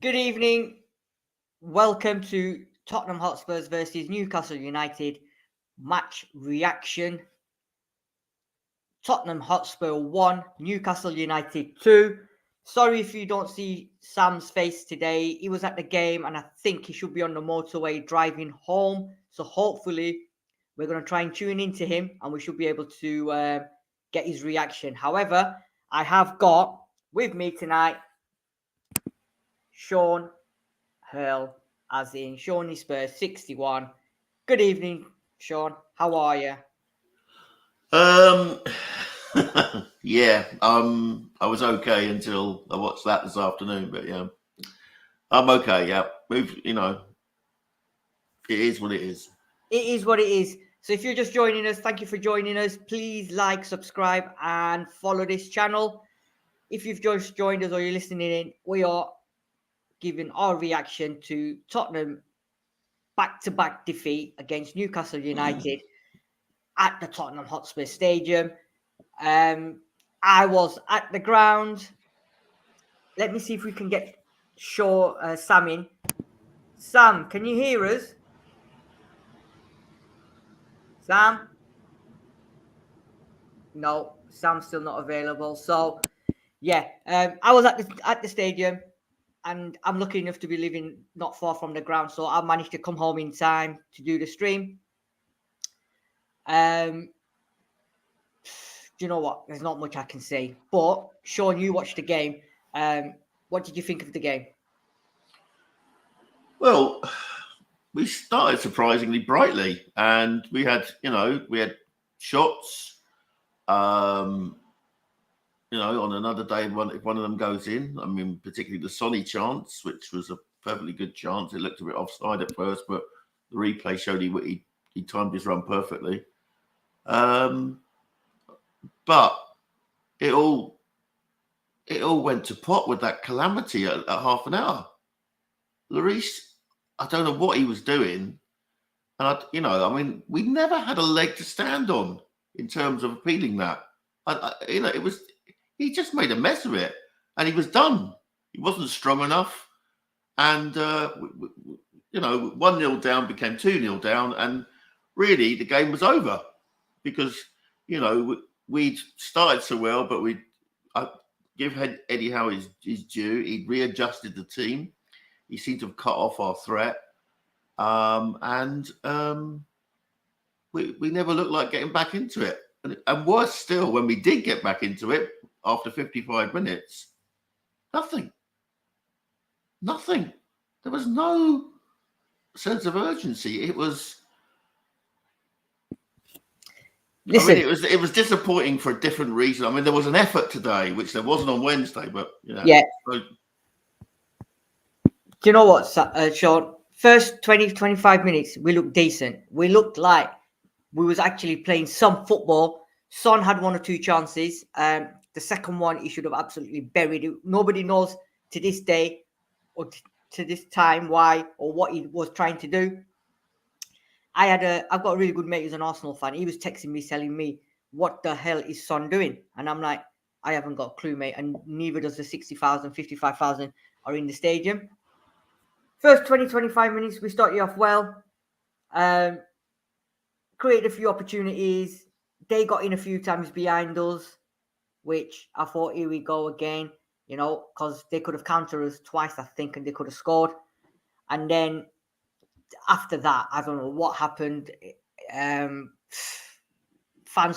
Good evening. Welcome to Tottenham Hotspurs versus Newcastle United match reaction. Tottenham Hotspur 1, Newcastle United 2. Sorry if you don't see Sam's face today. He was at the game and I think he should be on the motorway driving home. So hopefully we're going to try and tune into him and we should be able to get his reaction. However, I have got with me tonight Sean Hurl, as in Shawnee Spurs 61. Good evening, Sean. How are you? Yeah, I was okay until I watched that this afternoon, but yeah, I'm okay. Yeah, it is what it is. It is what it is. So if you're just joining us, thank you for joining us. Please like, subscribe, and follow this channel. If you've just joined us or you're listening in, we are giving our reaction to Tottenham back-to-back defeat against Newcastle United at the Tottenham Hotspur Stadium. I was at the ground. Let me see if we can get Sam in. Sam, can you hear us? Sam? No, Sam's still not available. So, yeah, I was at the stadium, and I'm lucky enough to be living not far from the ground, so I managed to come home in time to do the stream. Do you know what? There's not much I can say. But Sean, you watched the game. What did you think of the game? Well, we started surprisingly brightly, and we had shots. On another day, if one of them goes in, I mean, particularly the Sonny chance, which was a perfectly good chance. It looked a bit offside at first, but the replay showed he timed his run perfectly. But it all went to pot with that calamity at half an hour. Lloris, I don't know what he was doing. And we never had a leg to stand on in terms of appealing that. He just made a mess of it, and he was done. He wasn't strong enough, and 1-0 down became 2-0 down, and really the game was over because we'd started so well, but I give Eddie Howe his due. He'd readjusted the team. He seemed to have cut off our threat. We never looked like getting back into it. And worse still, when we did get back into it after 55 minutes, nothing. There was no sense of urgency. It was... Listen, it was disappointing for a different reason. I mean, there was an effort today, which there wasn't on Wednesday, but yeah. Do you know what, Sean? First 20-25 minutes, we looked decent. We looked like we was actually playing some football. Son had one or two chances. The second one, he should have absolutely buried it. Nobody knows to this day or to this time why or what he was trying to do. I've got a really good mate who's an Arsenal fan. He was texting me, telling me, what the hell is Son doing? And I'm like, I haven't got a clue, mate. And neither does the 60,000, 55,000 are in the stadium. First 20-25 minutes, we started off well. Created a few opportunities. They got in a few times behind us, which I thought, here we go again, because they could have countered us twice, I think, and they could have scored. And then after that, I don't know what happened. Fans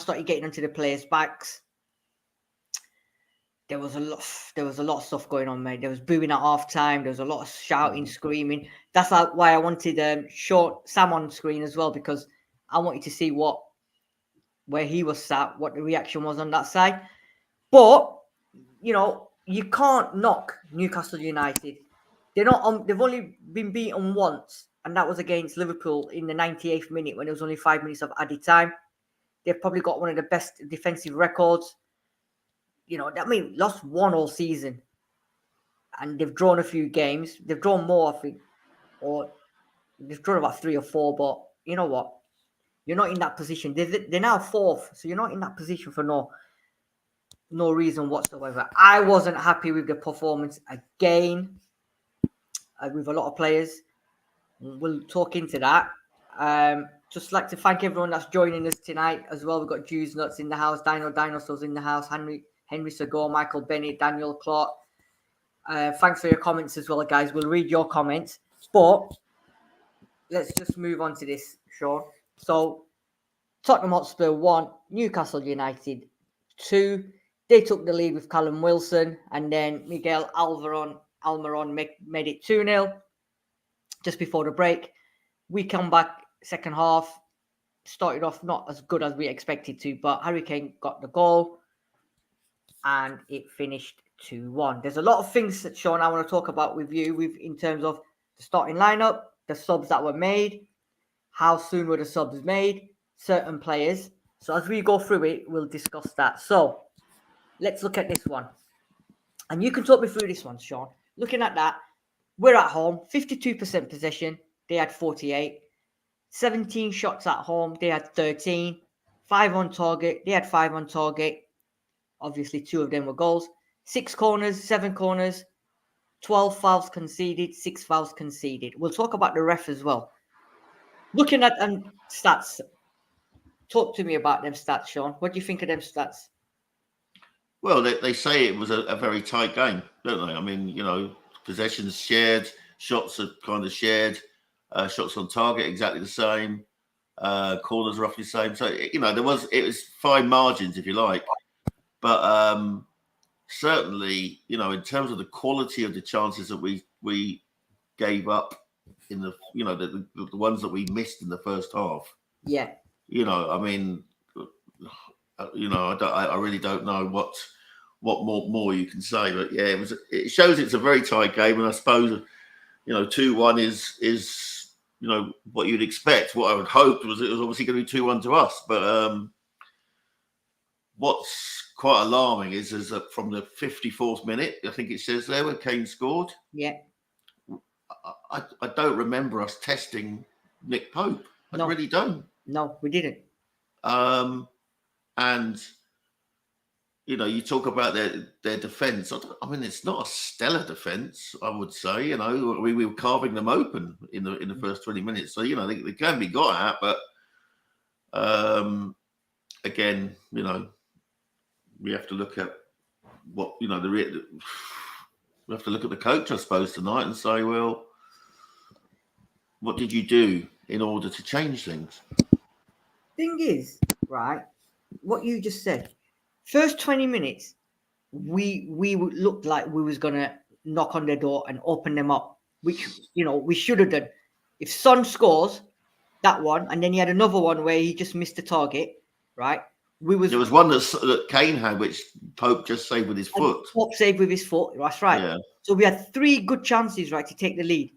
started getting onto the players' backs. There was a lot of stuff going on, mate. There was booing at half time. There was a lot of shouting, screaming. That's why I wanted Sam on screen as well, because I wanted to see where he was sat, what the reaction was on that side. But you can't knock Newcastle United. They've only been beaten once, and that was against Liverpool in the 98th minute when there was only 5 minutes of added time. They've probably got one of the best defensive records. Lost one all season, and they've drawn a few games. They've drawn more, I think, or they've drawn about 3 or 4. But you know what? You're not in that position. They're now 4th, so you're not in that position for no reason whatsoever. I wasn't happy with the performance again. with a lot of players. We'll talk into that. Just like to thank everyone that's joining us tonight as well. We've got Jews Nuts in the house, Dinosaurs in the house, Henry Segor, Michael Bennett, Daniel Clark. Thanks for your comments as well, guys. We'll read your comments. But let's just move on to this, Sean. So Tottenham Hotspur 1, Newcastle United 2. They took the lead with Callum Wilson, and then Miguel Almiron made it 2-0 just before the break. We come back second half, started off not as good as we expected to, but Harry Kane got the goal, and it finished 2-1. There's a lot of things that, Sean, I want to talk about with you in terms of the starting lineup, the subs that were made, how soon were the subs made, certain players. So as we go through it, we'll discuss that. So let's look at this one. And you can talk me through this one, Sean. Looking at that, we're at home, 52% possession. They had 48. 17 shots at home. They had 13. 5 on target. They had 5 on target. Obviously, 2 of them were goals. 6 corners, 7 corners. 12 fouls conceded, 6 fouls conceded. We'll talk about the ref as well. Looking at stats, talk to me about them stats, Sean. What do you think of them stats? Well, they say it was a very tight game, don't they? I mean, you know, possessions shared, shots are kind of shared, shots on target exactly the same, corners roughly the same. So, you know, it was fine margins, if you like. But certainly, you know, in terms of the quality of the chances that we gave up in the, you know, the ones that we missed in the first half. Yeah. You know, I mean, you know, I really don't know what more you can say, but yeah, it shows it's a very tight game, and I suppose, you know, 2-1 is you know what you'd expect. What I would hope was it was obviously going to be 2-1 to us, but what's quite alarming is that from the 54th minute, I think it says there, where Kane scored. Yeah. I don't remember us testing Nick Pope. I really don't. No, we didn't. And you know, you talk about their defence. I mean, it's not a stellar defence, I would say. You know, we were carving them open in the first 20 minutes. So you know, they can be got at, but again, you know, we have to look at what, you know, we have to look at the coach, I suppose, tonight and say, well, what did you do in order to change things? Thing is, right, what you just said, first 20 minutes, we looked like we was going to knock on their door and open them up, which, you know, we should have done. If Son scores that one, and then he had another one where he just missed the target, right? There was one that Kane had, which Pope just saved with his foot. Pope saved with his foot, that's right. Yeah. So we had 3 good chances, right, to take the lead.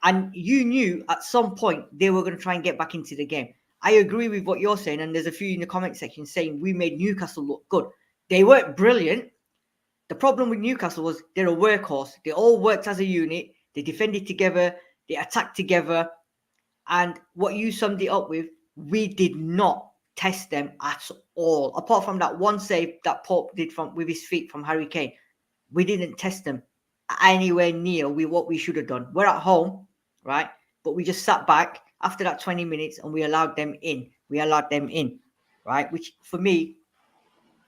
And you knew at some point they were going to try and get back into the game. I agree with what you're saying, and there's a few in the comment section saying we made Newcastle look good. They weren't brilliant. The problem with Newcastle was they're a workhorse. They all worked as a unit. They defended together. They attacked together. And what you summed it up with, we did not test them at all. Apart from that one save that Pope did with his feet from Harry Kane, we didn't test them anywhere near what we should have done. We're at home, right? But we just sat back after that 20 minutes and we allowed them in. Right? Which for me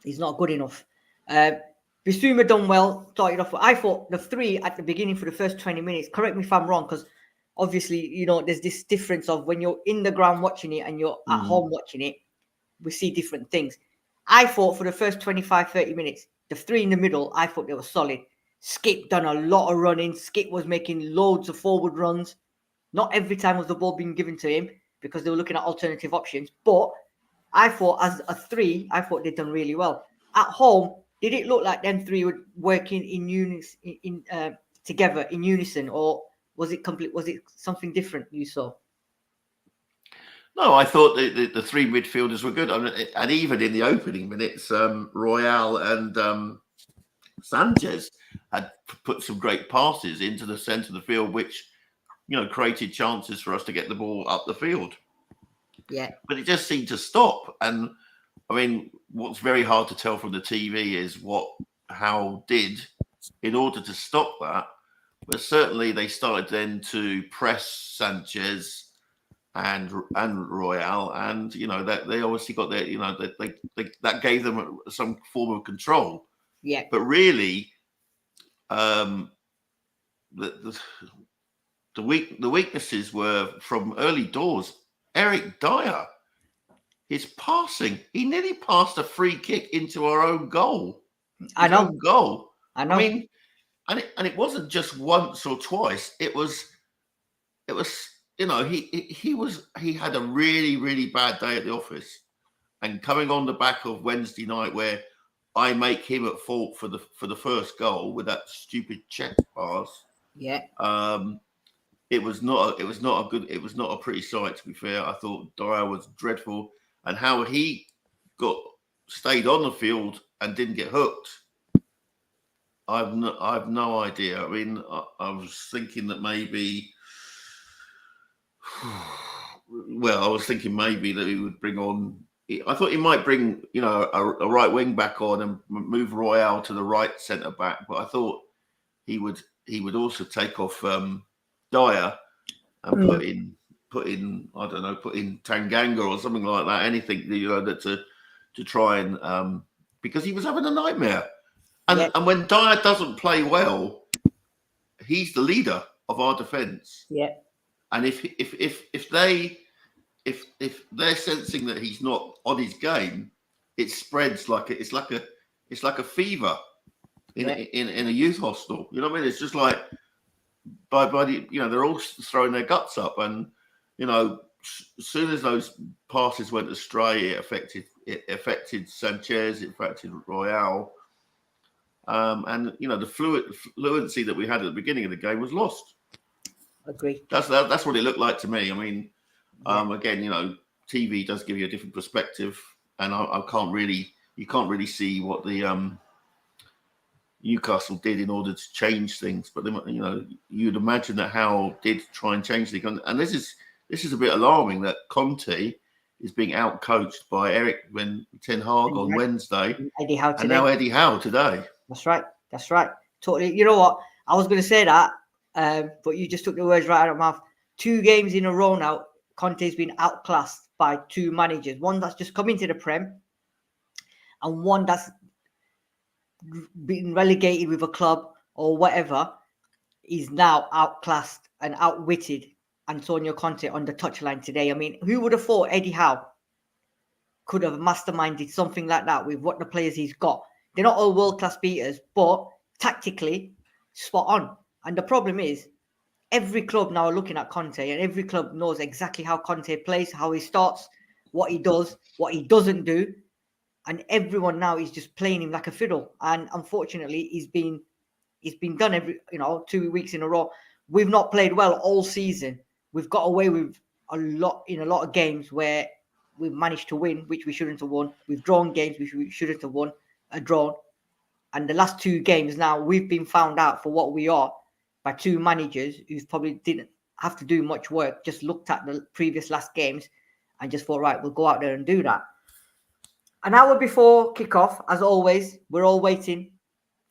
is not good enough. Bissouma done well, started off. I thought the 3 at the beginning for the first 20 minutes, correct me if I'm wrong, because obviously, you know, there's this difference of when you're in the ground watching it and you're at home watching it, we see different things. I thought for the first 25, 30 minutes, the 3 in the middle, I thought they were solid. Skip done a lot of running. Skip was making loads of forward runs. Not every time was the ball being given to him because they were looking at alternative options. But I thought as a 3, I thought they'd done really well. At home, did it look like them 3 were working together in unison, or was it complete? Was it something different you saw? No, I thought the 3 midfielders were good. I mean, and even in the opening minutes, Royale and Sanchez had put some great passes into the centre of the field, which, you know, created chances for us to get the ball up the field. Yeah. But it just seemed to stop. And I mean, what's very hard to tell from the TV is what Howe did in order to stop that. but certainly they started then to press Sanchez and Royale, and that they obviously got their that gave them some form of control. Yeah. But really, the weaknesses were from early doors. Eric Dyer, his passing, he nearly passed a free kick into our own goal. I know. Own goal. I know. I mean, and it wasn't just once or twice. It was. He had a really, really bad day at the office, and coming on the back of Wednesday night where I make him at fault for the first goal with that stupid check pass. Yeah. It was not a pretty sight, to be fair. I thought Dyer was dreadful, and how he stayed on the field and didn't get hooked. I've no idea. I mean, I was thinking that maybe. Well, I was thinking maybe that he would bring on. I thought he might bring, a right wing back on and move Royale to the right centre back. But I thought he would also take off Dyer and put in I don't know, put in Tanganga or something like that. Anything that to try and because he was having a nightmare. And when Dyer doesn't play well, he's the leader of our defence. Yeah. And if they're sensing that he's not on his game, it spreads it's like a fever in a youth hostel. You know what I mean? It's just like by they're all throwing their guts up, and as soon as those passes went astray, it affected Sanchez, it affected Royale. And the fluency that we had at the beginning of the game was lost. Agree. That's what it looked like to me. I mean, again, TV does give you a different perspective, and you can't really see what the Newcastle did in order to change things. But you'd imagine that Howe did try and change things, and this is a bit alarming that Conte is being out-coached by Ten Hag on Wednesday, Eddie Howe today. And now Eddie Howe today. That's right. Totally. You know what? I was going to say that, but you just took the words right out of my mouth. 2 games in a row now, Conte's been outclassed by 2 managers. One that's just come into the Prem, and one that's been relegated with a club or whatever, is now outclassed and outwitted Antonio Conte on the touchline today. I mean, who would have thought Eddie Howe could have masterminded something like that with what the players he's got? They're not all world-class beaters, but tactically, spot on. And the problem is, every club now are looking at Conte, and every club knows exactly how Conte plays, how he starts, what he does, what he doesn't do. And everyone now is just playing him like a fiddle. And unfortunately, he's been done every 2 weeks in a row. We've not played well all season. We've got away with a lot of games where we've managed to win, which we shouldn't have won. We've drawn games which we shouldn't have won. A draw, and the last 2 games now we've been found out for what we are by 2 managers who probably didn't have to do much work, just looked at the previous last games and just thought, right, we'll go out there and do that. An hour before kickoff, as always, we're all waiting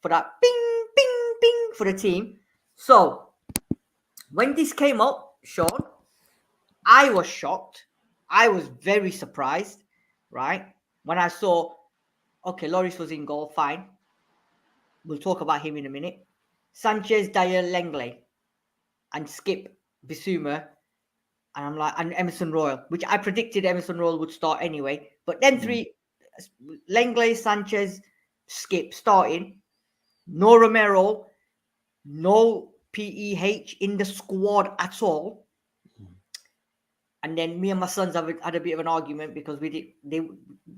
for that bing, bing, bing for the team. So when this came up, Sean, I was shocked. I was very surprised, right? When I saw, okay, Lloris was in goal, fine. We'll talk about him in a minute. Sanchez, Dyer, Lenglet, and Skip Bissouma. And I'm like, and Emerson Royal, which I predicted Emerson Royal would start anyway. But then 3, Lenglet, Sanchez, Skip starting. No Romero, no PEH in the squad at all. And then me and my sons had a bit of an argument because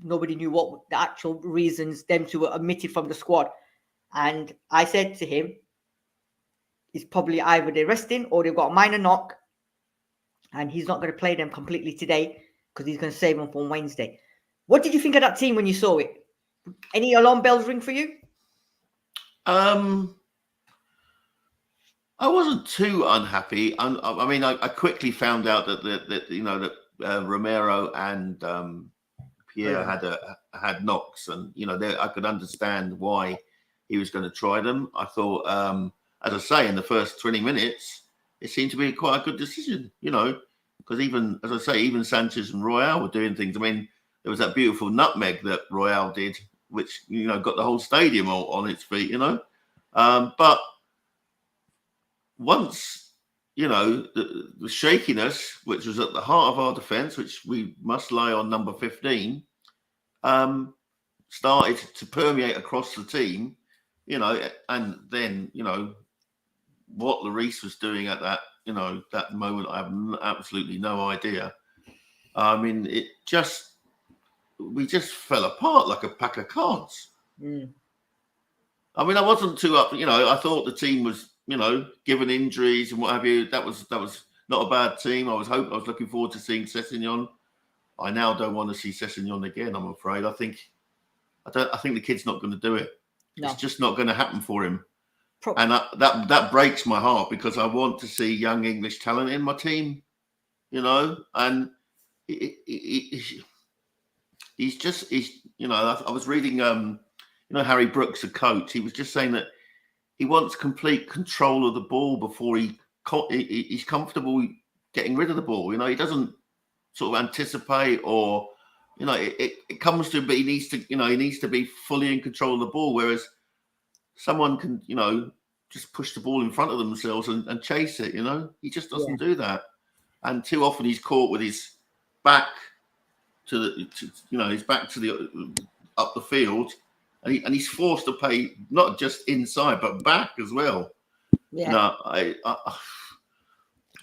nobody knew what the actual reasons them 2 were omitted from the squad. And I said to him, it's probably either they're resting or they've got a minor knock, and he's not going to play them completely today because he's going to save them for Wednesday. What did you think of that team when you saw it? Any alarm bells ring for you? I wasn't too unhappy. I mean, I quickly found out that Romero and Pierre had knocks, and I could understand why he was going to try them. I thought, as I say, in the first 20 minutes, it seemed to be quite a good decision, because even, as I say, even Sanchez and Royale were doing things. I mean, there was that beautiful nutmeg that Royale did, which, got the whole stadium on its feet, But once, the shakiness, which was at the heart of our defence, which we must lay on number 15, started to permeate across the team, and then, what Lloris was doing at that, that moment, I have absolutely no idea. I mean, we just fell apart like a pack of cards. Mm. I mean, I wasn't too up, I thought the team was, given injuries and what have you, that was not a bad team. I was looking forward to seeing Sessegnon. I now don't want to see Sessegnon again, I'm afraid. I think the kid's not going to do it. No. It's just not going to happen for him. And that breaks my heart, because I want to see young English talent in my team, and he's I was reading, Harry Brooks, the coach, he was just saying that he wants complete control of the ball before he's comfortable getting rid of the ball. He doesn't sort of anticipate, or, it comes to him, but he needs to be fully in control of the ball, whereas someone can, just push the ball in front of themselves and chase it, He just doesn't do that. And too often he's caught with his back his back to the up the field, and he's forced to play not just inside but back as well. Yeah. No, I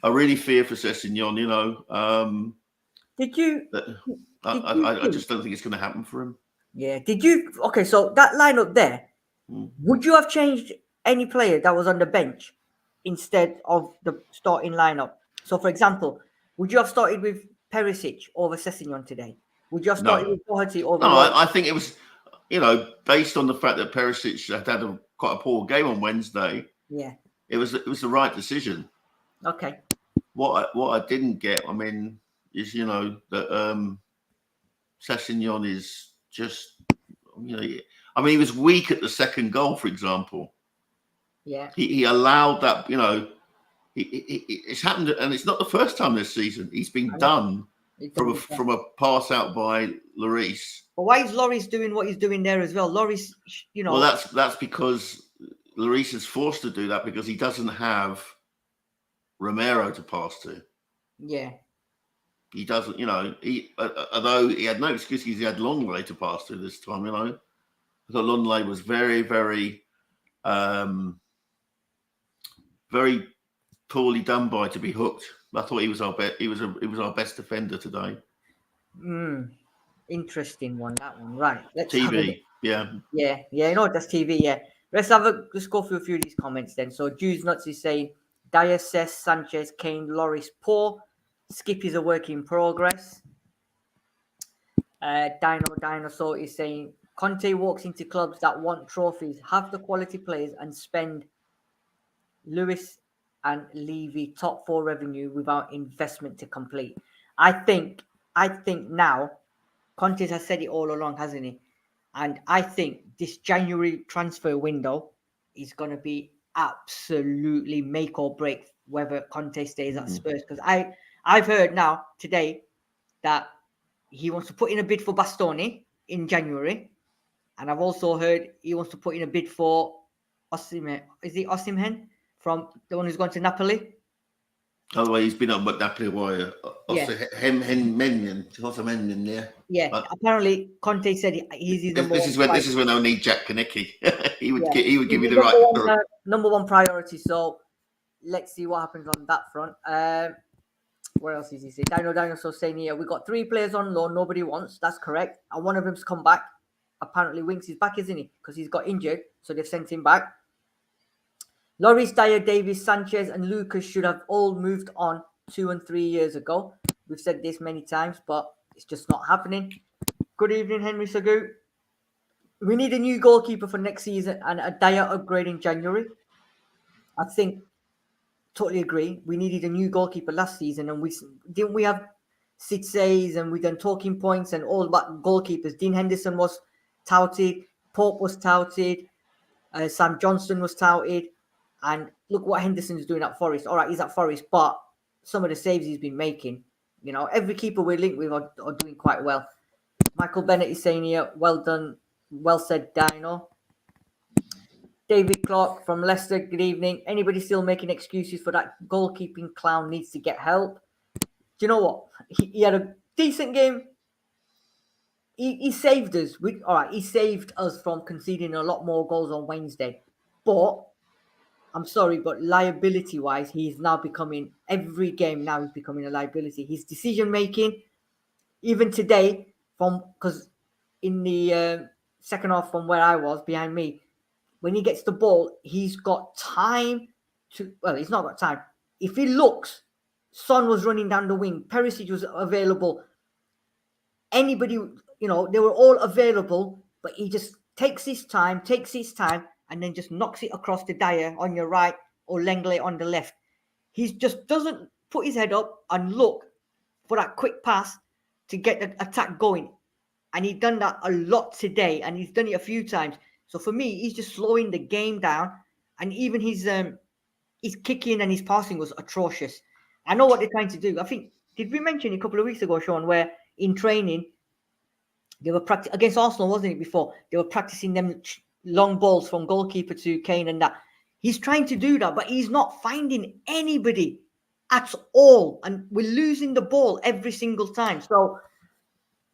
really fear for Sessegnon. I just don't think it's going to happen for him. Yeah. Okay, so that lineup there, would you have changed any player that was on the bench instead of the starting lineup? So, for example, would you have started with Perisic over Sessegnon today? Would you have started with Doherty over? No, I think it was, based on the fact that Perisic had quite a poor game on Wednesday. Yeah, it was the right decision. Okay. What I didn't get, I mean, is that Sessegnon is just, I mean, he was weak at the second goal, for example. Yeah. He allowed that, it's happened, and it's not the first time this season. He's been done from a pass out by Lloris. But why is Lloris doing what he's doing there as well? Lloris, Well, that's because Lloris is forced to do that because he doesn't have Romero to pass to. Yeah. He doesn't, although he had no excuse because he had Longley to pass to this time, I thought Longley was very, very, very poorly done by to be hooked. I thought he was our best defender today. Interesting one, that one. Right. Let's TV, yeah. That's TV, yeah. Let's go through a few of these comments then. So Jews Nuts is saying Dyer, Cess, Sanchez, Kane, Lloris, poor. Skip is a work in progress. Dinosaur is saying Conte walks into clubs that want trophies, have the quality players, and spend Lewis and Levy top 4 revenue without investment to complete. I think now Conte has said it all along, hasn't he? And I think this January transfer window is going to be absolutely make or break whether Conte stays at Spurs. Because I've heard now today that he wants to put in a bid for Bastoni in January. And I've also heard he wants to put in a bid for Osimhen. Is it Osimhen? From the one who's gone to Napoli? Oh, well, he's been at Napoli a while. Yeah. Apparently Conte said he's his number one. This is when they'll need Jack Kaneki. he would give you the right number one priority. So let's see what happens on that front. What else is he saying? Dinosaur saying here, we got 3 players on loan nobody wants. That's correct. And one of them's come back. Apparently Winks is back, isn't he? Because he's got injured, so they've sent him back. Lloris, Dyer, Davies, Sanchez, and Lucas should have all moved on 2 and 3 years ago. We've said this many times, but it's just not happening. Good evening, Henry Sagu. We need a new goalkeeper for next season and a Dyer upgrade in January. I think, totally agree. We needed a new goalkeeper last season, and we have 6 A's and we done talking points and all about goalkeepers. Dean Henderson was touted, Pope was touted, Sam Johnston was touted. And look what Henderson's doing at Forest. All right, he's at Forest, but some of the saves he's been making, you know, every keeper we're linked with are doing quite well. Michael Bennett is saying here, well done, well said, Dino. David Clark from Leicester, good evening. Anybody still making excuses for that goalkeeping clown needs to get help? Do you know what? He had a decent game. He saved us. All right, he saved us from conceding a lot more goals on Wednesday. But I'm sorry, but liability-wise, he's now becoming, every game now he's becoming a liability. His decision-making, even today, because in the second half from where I was, behind me, when he gets the ball, he's got time to, well, he's not got time. If he looks, Son was running down the wing, Perisic was available. Anybody, you know, they were all available, but he just takes his time, and then just knocks it across the Dyer on your right or Lenglet on the left. He just doesn't put his head up and look for that quick pass to get the attack going. And he's done that a lot today, and he's done it a few times. So for me, he's just slowing the game down, and even his kicking and his passing was atrocious. I know what they're trying to do. I think, did we mention a couple of weeks ago, Sean, where in training they were practicing against Arsenal, wasn't it? Before they were practicing them long balls from goalkeeper to Kane and that. He's trying to do that, but he's not finding anybody at all, and we're losing the ball every single time. So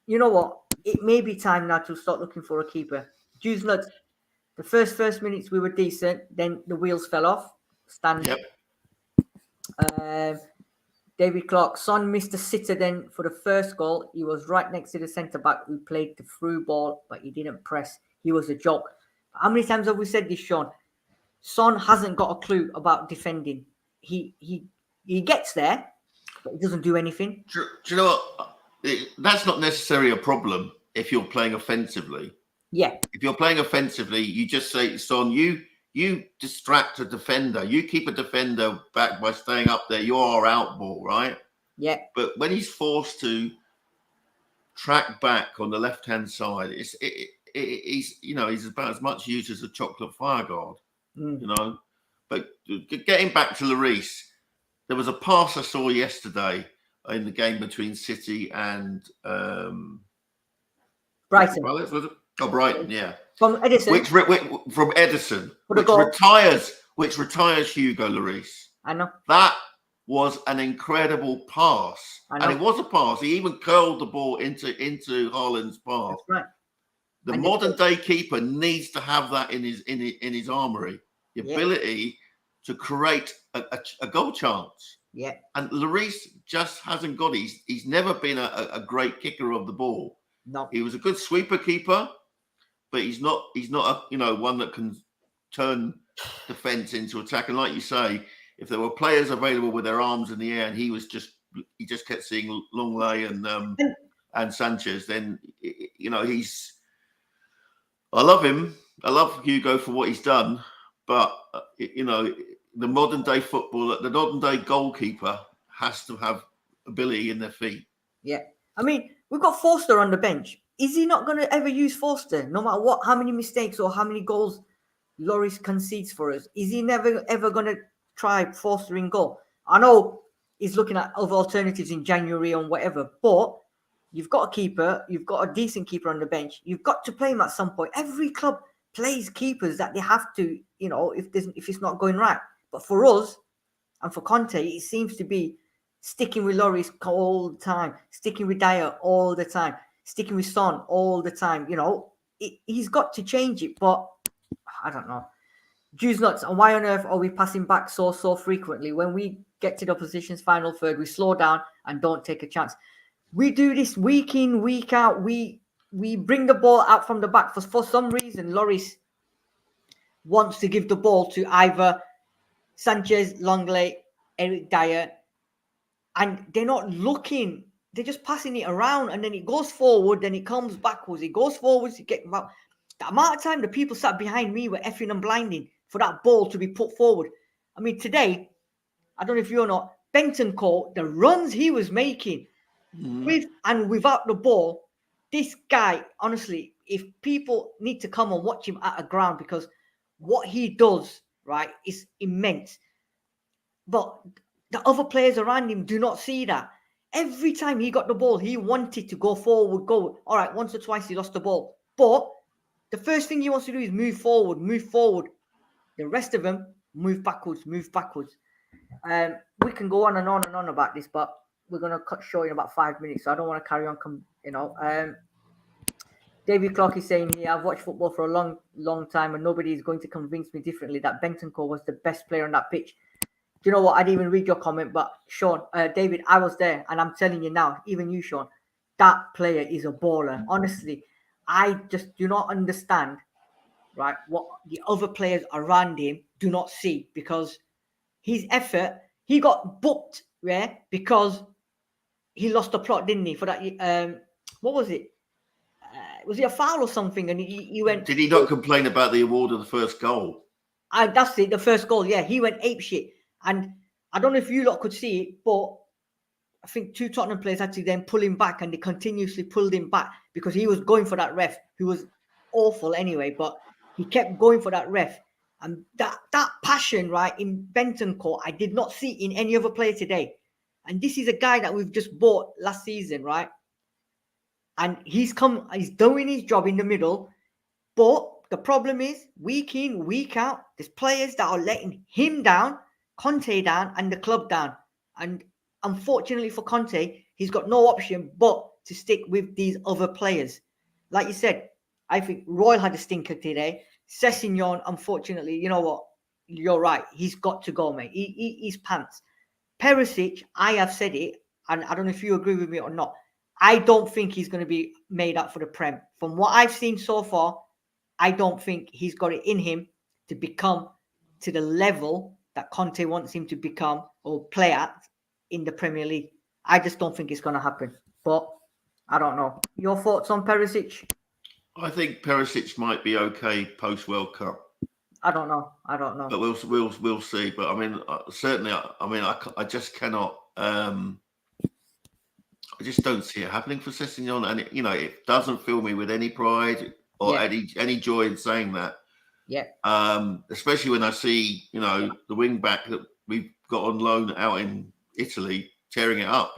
you know what? It may be time now to start looking for a keeper. Juice Nuts, the first minutes we were decent, then the wheels fell off. Standard. Yep. David Clark, Son missed a sitter then for the first goal. He was right next to the centre-back who played the through ball, but he didn't press. He was a joke. How many times have we said this, Sean? Son hasn't got a clue about defending. He gets there, but he doesn't do anything. Do you know what? That's not necessarily a problem if you're playing offensively. Yeah. If you're playing offensively, you just say, Son, you distract a defender. You keep a defender back by staying up there. You are out ball, right? Yeah. But when he's forced to track back on the left-hand side, he's about as much used as a chocolate fire guard, you know. But getting back to Lloris, there was a pass I saw yesterday in the game between City and Brighton. Brighton, yeah. From Edison. From Edison, which retires Hugo Lloris. I know. That was an incredible pass. And it was a pass. He even curled the ball into Haaland's path. That's right. The modern day keeper needs to have that in his armory. The ability to create a goal chance. Yeah. And Lloris just hasn't got it. He's never been a great kicker of the ball. No. He was a good sweeper keeper, but he's not one that can turn defense into attack. And like you say, if there were players available with their arms in the air, and he just kept seeing Longley and Sanchez, then I love him. I love Hugo for what he's done, but the modern day footballer, the modern day goalkeeper has to have ability in their feet. Yeah, I mean, we've got Forster on the bench. Is he not going to ever use Forster, no matter how many mistakes or how many goals Lloris concedes for us? Is he never ever going to try Forster in goal? I know he's looking at other alternatives in January or whatever, but you've got a keeper, you've got a decent keeper on the bench. You've got to play him at some point. Every club plays keepers that they have to, if it's not going right. But for us and for Conte, it seems to be sticking with Lloris all the time, sticking with Dyer all the time, sticking with Son all the time. He's got to change it, but I don't know. Jews nuts. And why on earth are we passing back so frequently? When we get to the opposition's final third, we slow down and don't take a chance. We do this week in, week out. We bring the ball out from the back. For some reason, Lloris wants to give the ball to either Sanchez, Longley, Eric Dyer, and they're not looking. They're just passing it around, and then it goes forward, then it comes backwards. It goes forwards. The amount of time the people sat behind me were effing and blinding for that ball to be put forward. I mean, today, I don't know if you're not, Bentancur, the runs he was making with and without the ball, this guy, honestly, if people need to come and watch him at a ground, because what he does, right, is immense. But the other players around him do not see that. Every time he got the ball, he wanted to go forward, go. All right, once or twice he lost the ball. But the first thing he wants to do is move forward, move forward. The rest of them move backwards, move backwards. We can go on and on and on about this, but we're going to cut short in about 5 minutes, so I don't want to carry on. David Clark is saying here, I've watched football for a long, long time, and nobody is going to convince me differently that Bentancur was the best player on that pitch. Do you know what? I didn't even read your comment, but Sean, David, I was there, and I'm telling you now, even you, Sean, that player is a baller. Honestly, I just do not understand, right, what the other players around him do not see, because his effort, he got booked, yeah, because he lost the plot, didn't he? For that, what was it? Was it a foul or something? And he went. Did he not complain about the award of the first goal? That's it, the first goal. Yeah, he went apeshit. And I don't know if you lot could see it, but I think 2 Tottenham players had to then pull him back, and they continuously pulled him back because he was going for that ref, who was awful anyway, but he kept going for that ref. And that passion, right, in Bentancur, I did not see in any other player today. And this is a guy that we've just bought last season, right? And he's doing his job in the middle. But the problem is, week in, week out, there's players that are letting him down, Conte down, and the club down. And unfortunately for Conte, he's got no option but to stick with these other players. Like you said, I think Royal had a stinker today. Sessegnon, unfortunately, you know what? You're right. He's got to go, mate. He's pants. Perisic, I have said it, and I don't know if you agree with me or not. I don't think he's going to be made up for the Prem. From what I've seen so far, I don't think he's got it in him to become to the level that Conte wants him to become or play at in the Premier League. I just don't think it's going to happen. But I don't know. Your thoughts on Perisic? I think Perisic might be okay post World Cup. I don't know. But we'll see. But I mean, certainly, I just cannot. I just don't see it happening for Sessegnon, and it doesn't fill me with any pride or any joy in saying that. Yeah. Especially when I see the wing back that we've got on loan out in Italy tearing it up.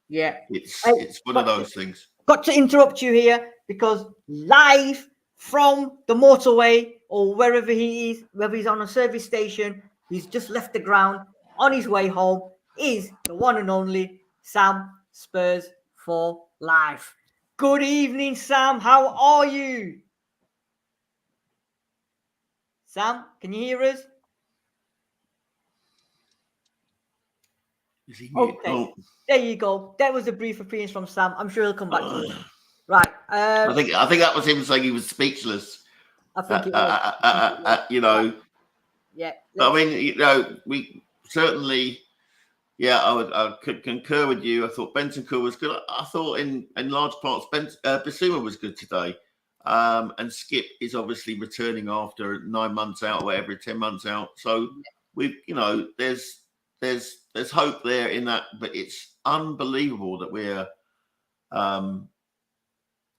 Yeah. It's one of those things. Got to interrupt you here because live from the motorway or wherever he is, whether he's on a service station, he's just left the ground on his way home, is the one and only Sam Spurs for life. Good evening, Sam. How are you? Sam, can you hear us? Is he Okay, oh. There you go. That was a brief appearance from Sam. I'm sure he'll come back to you. Right. I think that was him saying he was speechless. I think it was. Yeah. I mean, we certainly. Yeah, I could concur with you. I thought Bentancur was good. I thought in large parts Bissouma was good today. And Skip is obviously returning after 9 months out or whatever, 10 months out. So there's hope there in that, but it's unbelievable that we're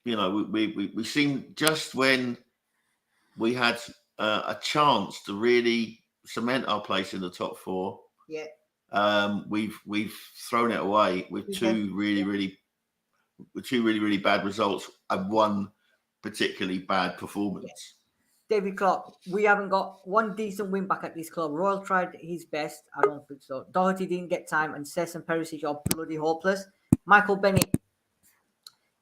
we seem just when we had a chance to really cement our place in the top 4. Yeah. We've thrown it away with two really bad results and one particularly bad performance. Yeah. David Clark, we haven't got one decent win back at this club. Royal tried his best. I don't think so. Doherty didn't get time, and Cess and Perisic are bloody hopeless. Michael Bennett,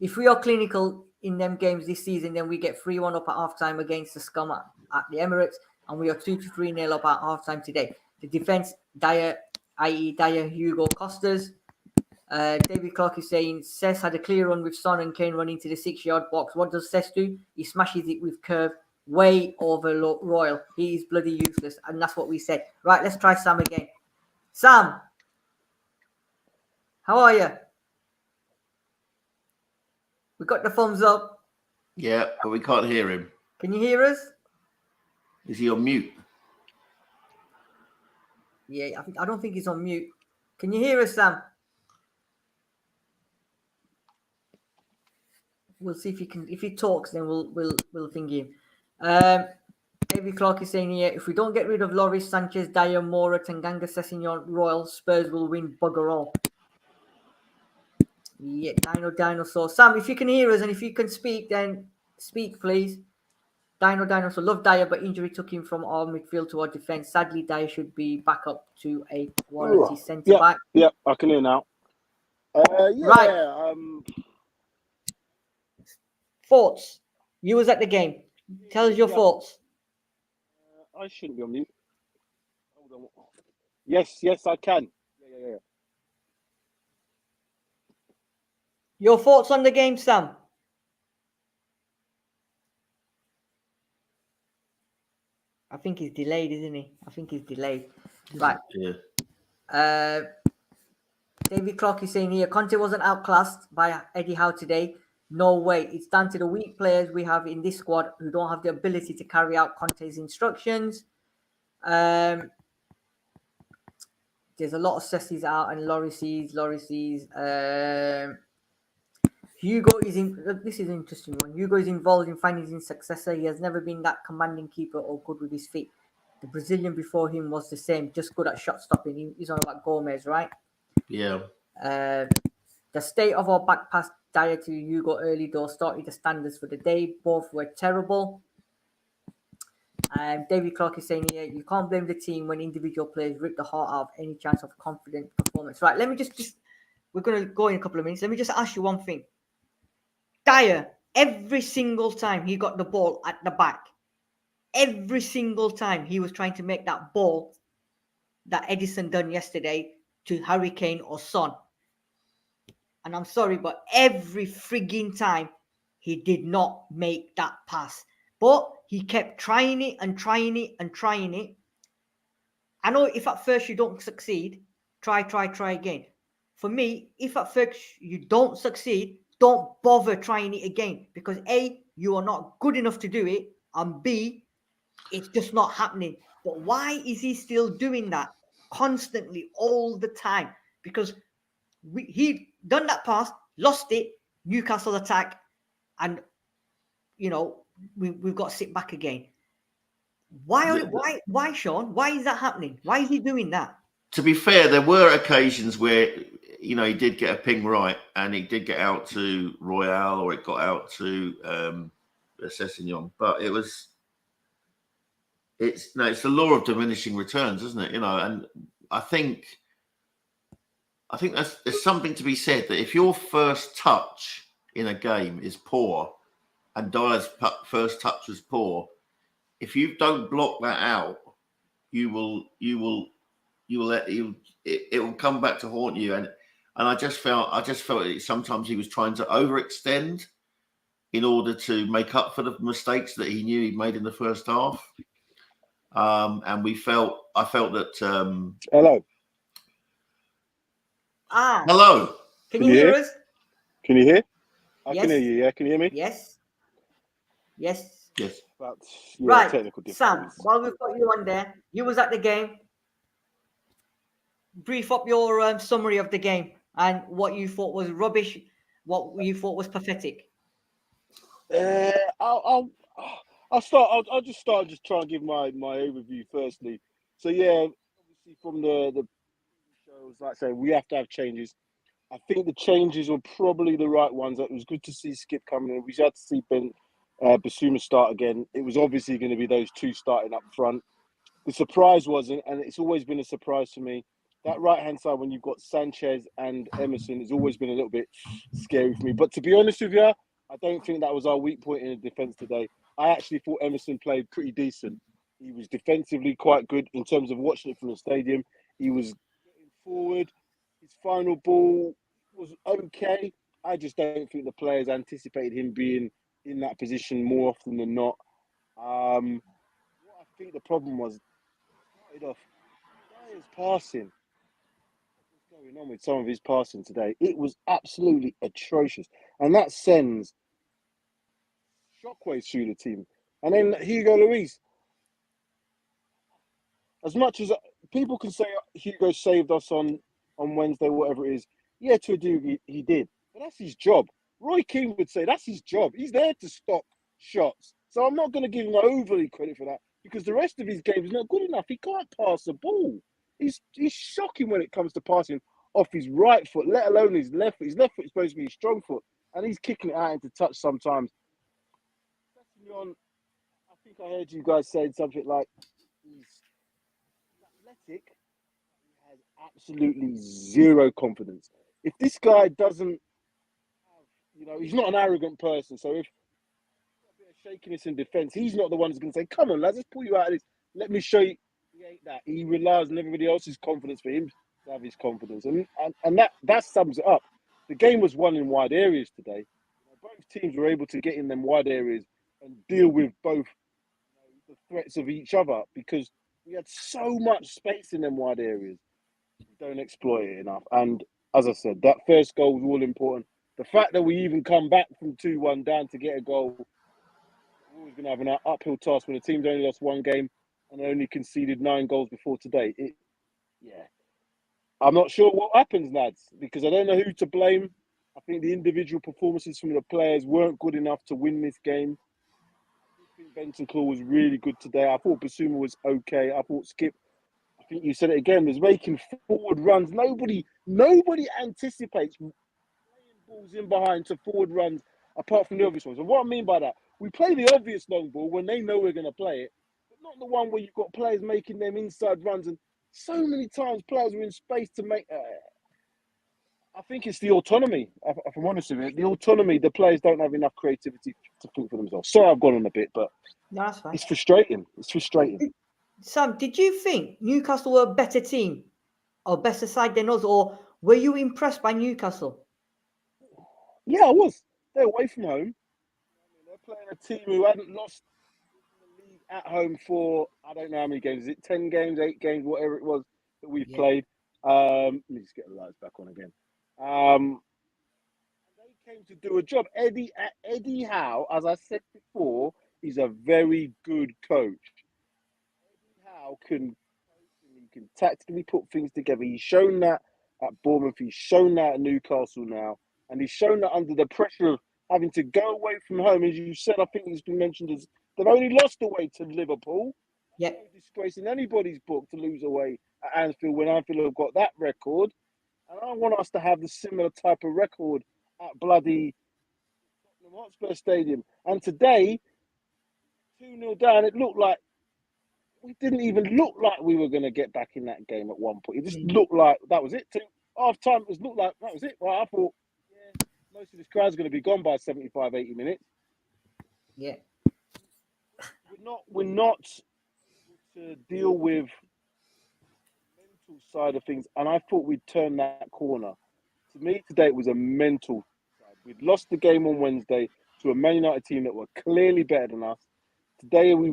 if we are clinical in them games this season, then we get 3-1 up at halftime against the scum at the Emirates, and we are 2-3-0 up at halftime today. The defense, Dyer, i.e. Dyer, Hugo, Costas. David Clark is saying Cess had a clear run with Son and Kane running to the 6-yard box. What does Cess do? He smashes it with curve way over Royal. He is bloody useless, and that's what we said. Right, let's try Sam again. Sam, how are you? We got the thumbs up. Yeah, but we can't hear him. Can you hear us? Is he on mute? Yeah, I don't think he's on mute. Can you hear us, Sam? We'll see if he can. If he talks, then we'll thingy him. David David Clark is saying here, if we don't get rid of Loris, Sanchez, Dyer, Mora, Tanganga, Sessegnon, Royal, Spurs will win bugger all. Yeah, Dinosaur. Sam, if you can hear us and if you can speak, then speak, please. Dinosaur. Love Dyer, but injury took him from our midfield to our defence. Sadly, Dyer should be back up to a quality centre-back. Yeah, I can hear now. Right. Thoughts? You was at the game. Tell us your thoughts. I shouldn't be on mute. Hold on. Yes, I can. Yeah. Your thoughts on the game, Sam? I think he's delayed, isn't he? Right. Yeah. David Clark is saying here, Conte wasn't outclassed by Eddie Howe today. No way. It's down to the weak players we have in this squad who don't have the ability to carry out Conte's instructions. There's a lot of Sessis out and Lorises. Hugo is in. This is an interesting one. Hugo is involved in finding his successor. He has never been that commanding keeper or good with his feet. The Brazilian before him was the same, just good at shot stopping. He's on about Gomez, right? Yeah. The state of our back pass Dyer to Hugo early door started the standards for the day. Both were terrible. David Clark is saying here, you can't blame the team when individual players rip the heart out of any chance of confident performance. Right, let me just we're going to go in a couple of minutes. Let me just ask you one thing. Dyer, every single time he got the ball at the back, every single time he was trying to make that ball that Edison done yesterday to Harry Kane or Son. And I'm sorry, but every frigging time he did not make that pass. But he kept trying it and trying it and trying it. I know if at first you don't succeed, try again. For me, if at first you don't succeed, don't bother trying it again. Because A, you are not good enough to do it. And B, it's just not happening. But why is he still doing that constantly all the time? Because he done that pass, lost it, Newcastle attack, and we've got to sit back again. Why, Sean? Why is that happening? Why is he doing that? To be fair, there were occasions where he did get a ping right, and he did get out to Royale, or it got out to Sessegnon, but it's the law of diminishing returns, isn't it? And I think there's something to be said that if your first touch in a game is poor, and Dyer's first touch was poor, if you don't block that out, it will come back to haunt you. And I just felt that sometimes he was trying to overextend in order to make up for the mistakes that he knew he made in the first half. And I felt that. Hello. Hello. Can you hear us? Can you hear? I Yes. can hear you. Yeah, can you hear me? Yes. Right, technical Sam, while we've got you on there, you was at the game. Brief up your summary of the game and what you thought was rubbish, what you thought was pathetic. I'll start. I'll just start. Just try and give my overview firstly. So obviously from the shows, like I say, we have to have changes. I think the changes were probably the right ones. It was good to see Skip coming in. We had to see Basuma start again. It was obviously going to be those two starting up front. The surprise wasn't, and it's always been a surprise to me, that right-hand side when you've got Sanchez and Emerson has always been a little bit scary for me. But to be honest with you, I don't think that was our weak point in the defence today. I actually thought Emerson played pretty decent. He was defensively quite good in terms of watching it from the stadium. He was getting forward. His final ball was okay. I just don't think the players anticipated him being in that position more often than not. What I think the problem was, started off, Dyer's passing. What's going on with some of his passing today? It was absolutely atrocious. And that sends shockwaves through the team. And then Hugo Lloris. As much as people can say Hugo saved us on Wednesday, whatever it is, yeah, to a degree he did. But that's his job. Roy Keane would say that's his job. He's there to stop shots. So I'm not going to give him overly credit for that because the rest of his game is not good enough. He can't pass the ball. He's shocking when it comes to passing off his right foot, let alone his left foot. His left foot is supposed to be his strong foot, and he's kicking it out into touch sometimes. I think I heard you guys saying something like he's athletic. He has absolutely zero confidence. If this guy doesn't have, he's not an arrogant person. So if there's a bit of shakiness in defence, he's not the one who's going to say, "Come on, lads, let's pull you out of this. Let me show you." He ain't that. He relies on everybody else's confidence for him to have his confidence, and that sums it up. The game was won in wide areas today. Both teams were able to get in them wide areas and deal with both the threats of each other because we had so much space in them wide areas. We don't exploit it enough. And as I said, that first goal was all important. The fact that we even come back from 2-1 down to get a goal, we're always going to have an uphill task when the team's only lost one game and only conceded 9 goals before today. I'm not sure what happens, lads, because I don't know who to blame. I think the individual performances from the players weren't good enough to win this game. I think Bentancur was really good today. I thought Basuma was okay. I thought Skip, I think you said it again, was making forward runs. Nobody anticipates playing balls in behind to forward runs apart from the obvious ones. And what I mean by that, we play the obvious long ball when they know we're going to play it, but not the one where you've got players making them inside runs. And so many times players were in space to make... I think it's the autonomy, if I'm honest with you. The autonomy, the players don't have enough creativity to think for themselves. Sorry, I've gone on a bit, but No, that's fine. It's frustrating. Sam, did you think Newcastle were a better team or better side than us, or were you impressed by Newcastle? Yeah, I was. They're away from home. They're playing a team who hadn't lost in the league at home for, I don't know how many games. Is it 10 games, 8 games, whatever it was that we've played? Let me just get the lights back on again. They came to do a job. Eddie Howe, as I said before, is a very good coach. Eddie Howe can tactically put things together. He's shown that at Bournemouth. He's shown that at Newcastle now. And he's shown that under the pressure of having to go away from home. As you said, I think it's been mentioned as they've only lost away to Liverpool. Yeah. No disgrace in anybody's book to lose away at Anfield when Anfield have got that record. And I want us to have the similar type of record at bloody Tottenham Hotspur Stadium. And today, 2-0 down, it looked like we didn't even look like we were going to get back in that game at one point. It just looked like that was it. Half time, it looked like that was it. Well, I thought, most of this crowd's going to be gone by 75, 80 minutes. Yeah. We're not to deal with the mental side of things, and I thought we'd turn that corner. To me, today it was a mental side. We'd lost the game on Wednesday to a Man United team that were clearly better than us. Today we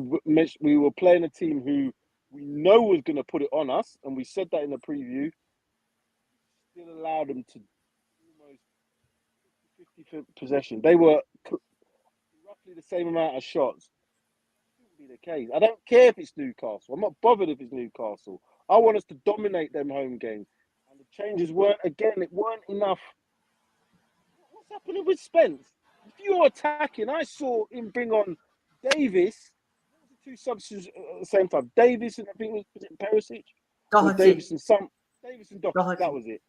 were playing a team who we know was going to put it on us, and we said that in the preview. Still allowed them to almost 50 possession. They were roughly the same amount of shots. That wouldn't be the case. I don't care if it's Newcastle. I'm not bothered if it's Newcastle. I want us to dominate them home games. And the changes weren't enough. What's happening with Spence? If you're attacking, I saw him bring on Davis. What was the 2 substitutes at the same time? Davis and I think was it Perisic? Or Davis and Doherty. That was it.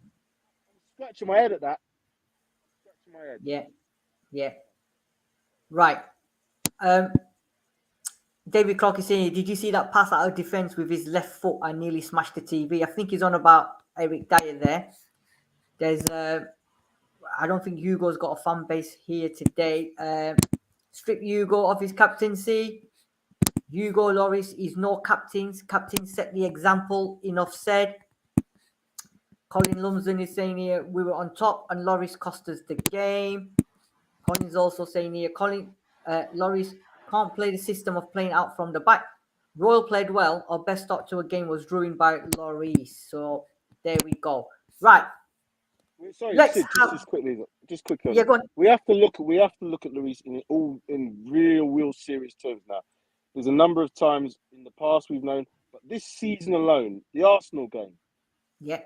I'm scratching my head at that. Yeah. Right. David Clark is saying, did you see that pass out of defence with his left foot and nearly smashed the TV? I think he's on about Eric Dyer there. There's I don't think Hugo's got a fan base here today. Strip Hugo of his captaincy. Hugo Lloris is no captains. Captains set the example. Enough said. Colin Lumsden is saying here, we were on top and Lloris cost us the game. Colin's also saying here, Lloris can't play the system of playing out from the back. Royal played well. Our best start to a game was ruined by Lloris. So there we go. Right. Sorry, just quickly. Yeah, go on. We have to look at Lloris in real serious terms now. There's a number of times in the past we've known, but this season alone, the Arsenal game. Yeah.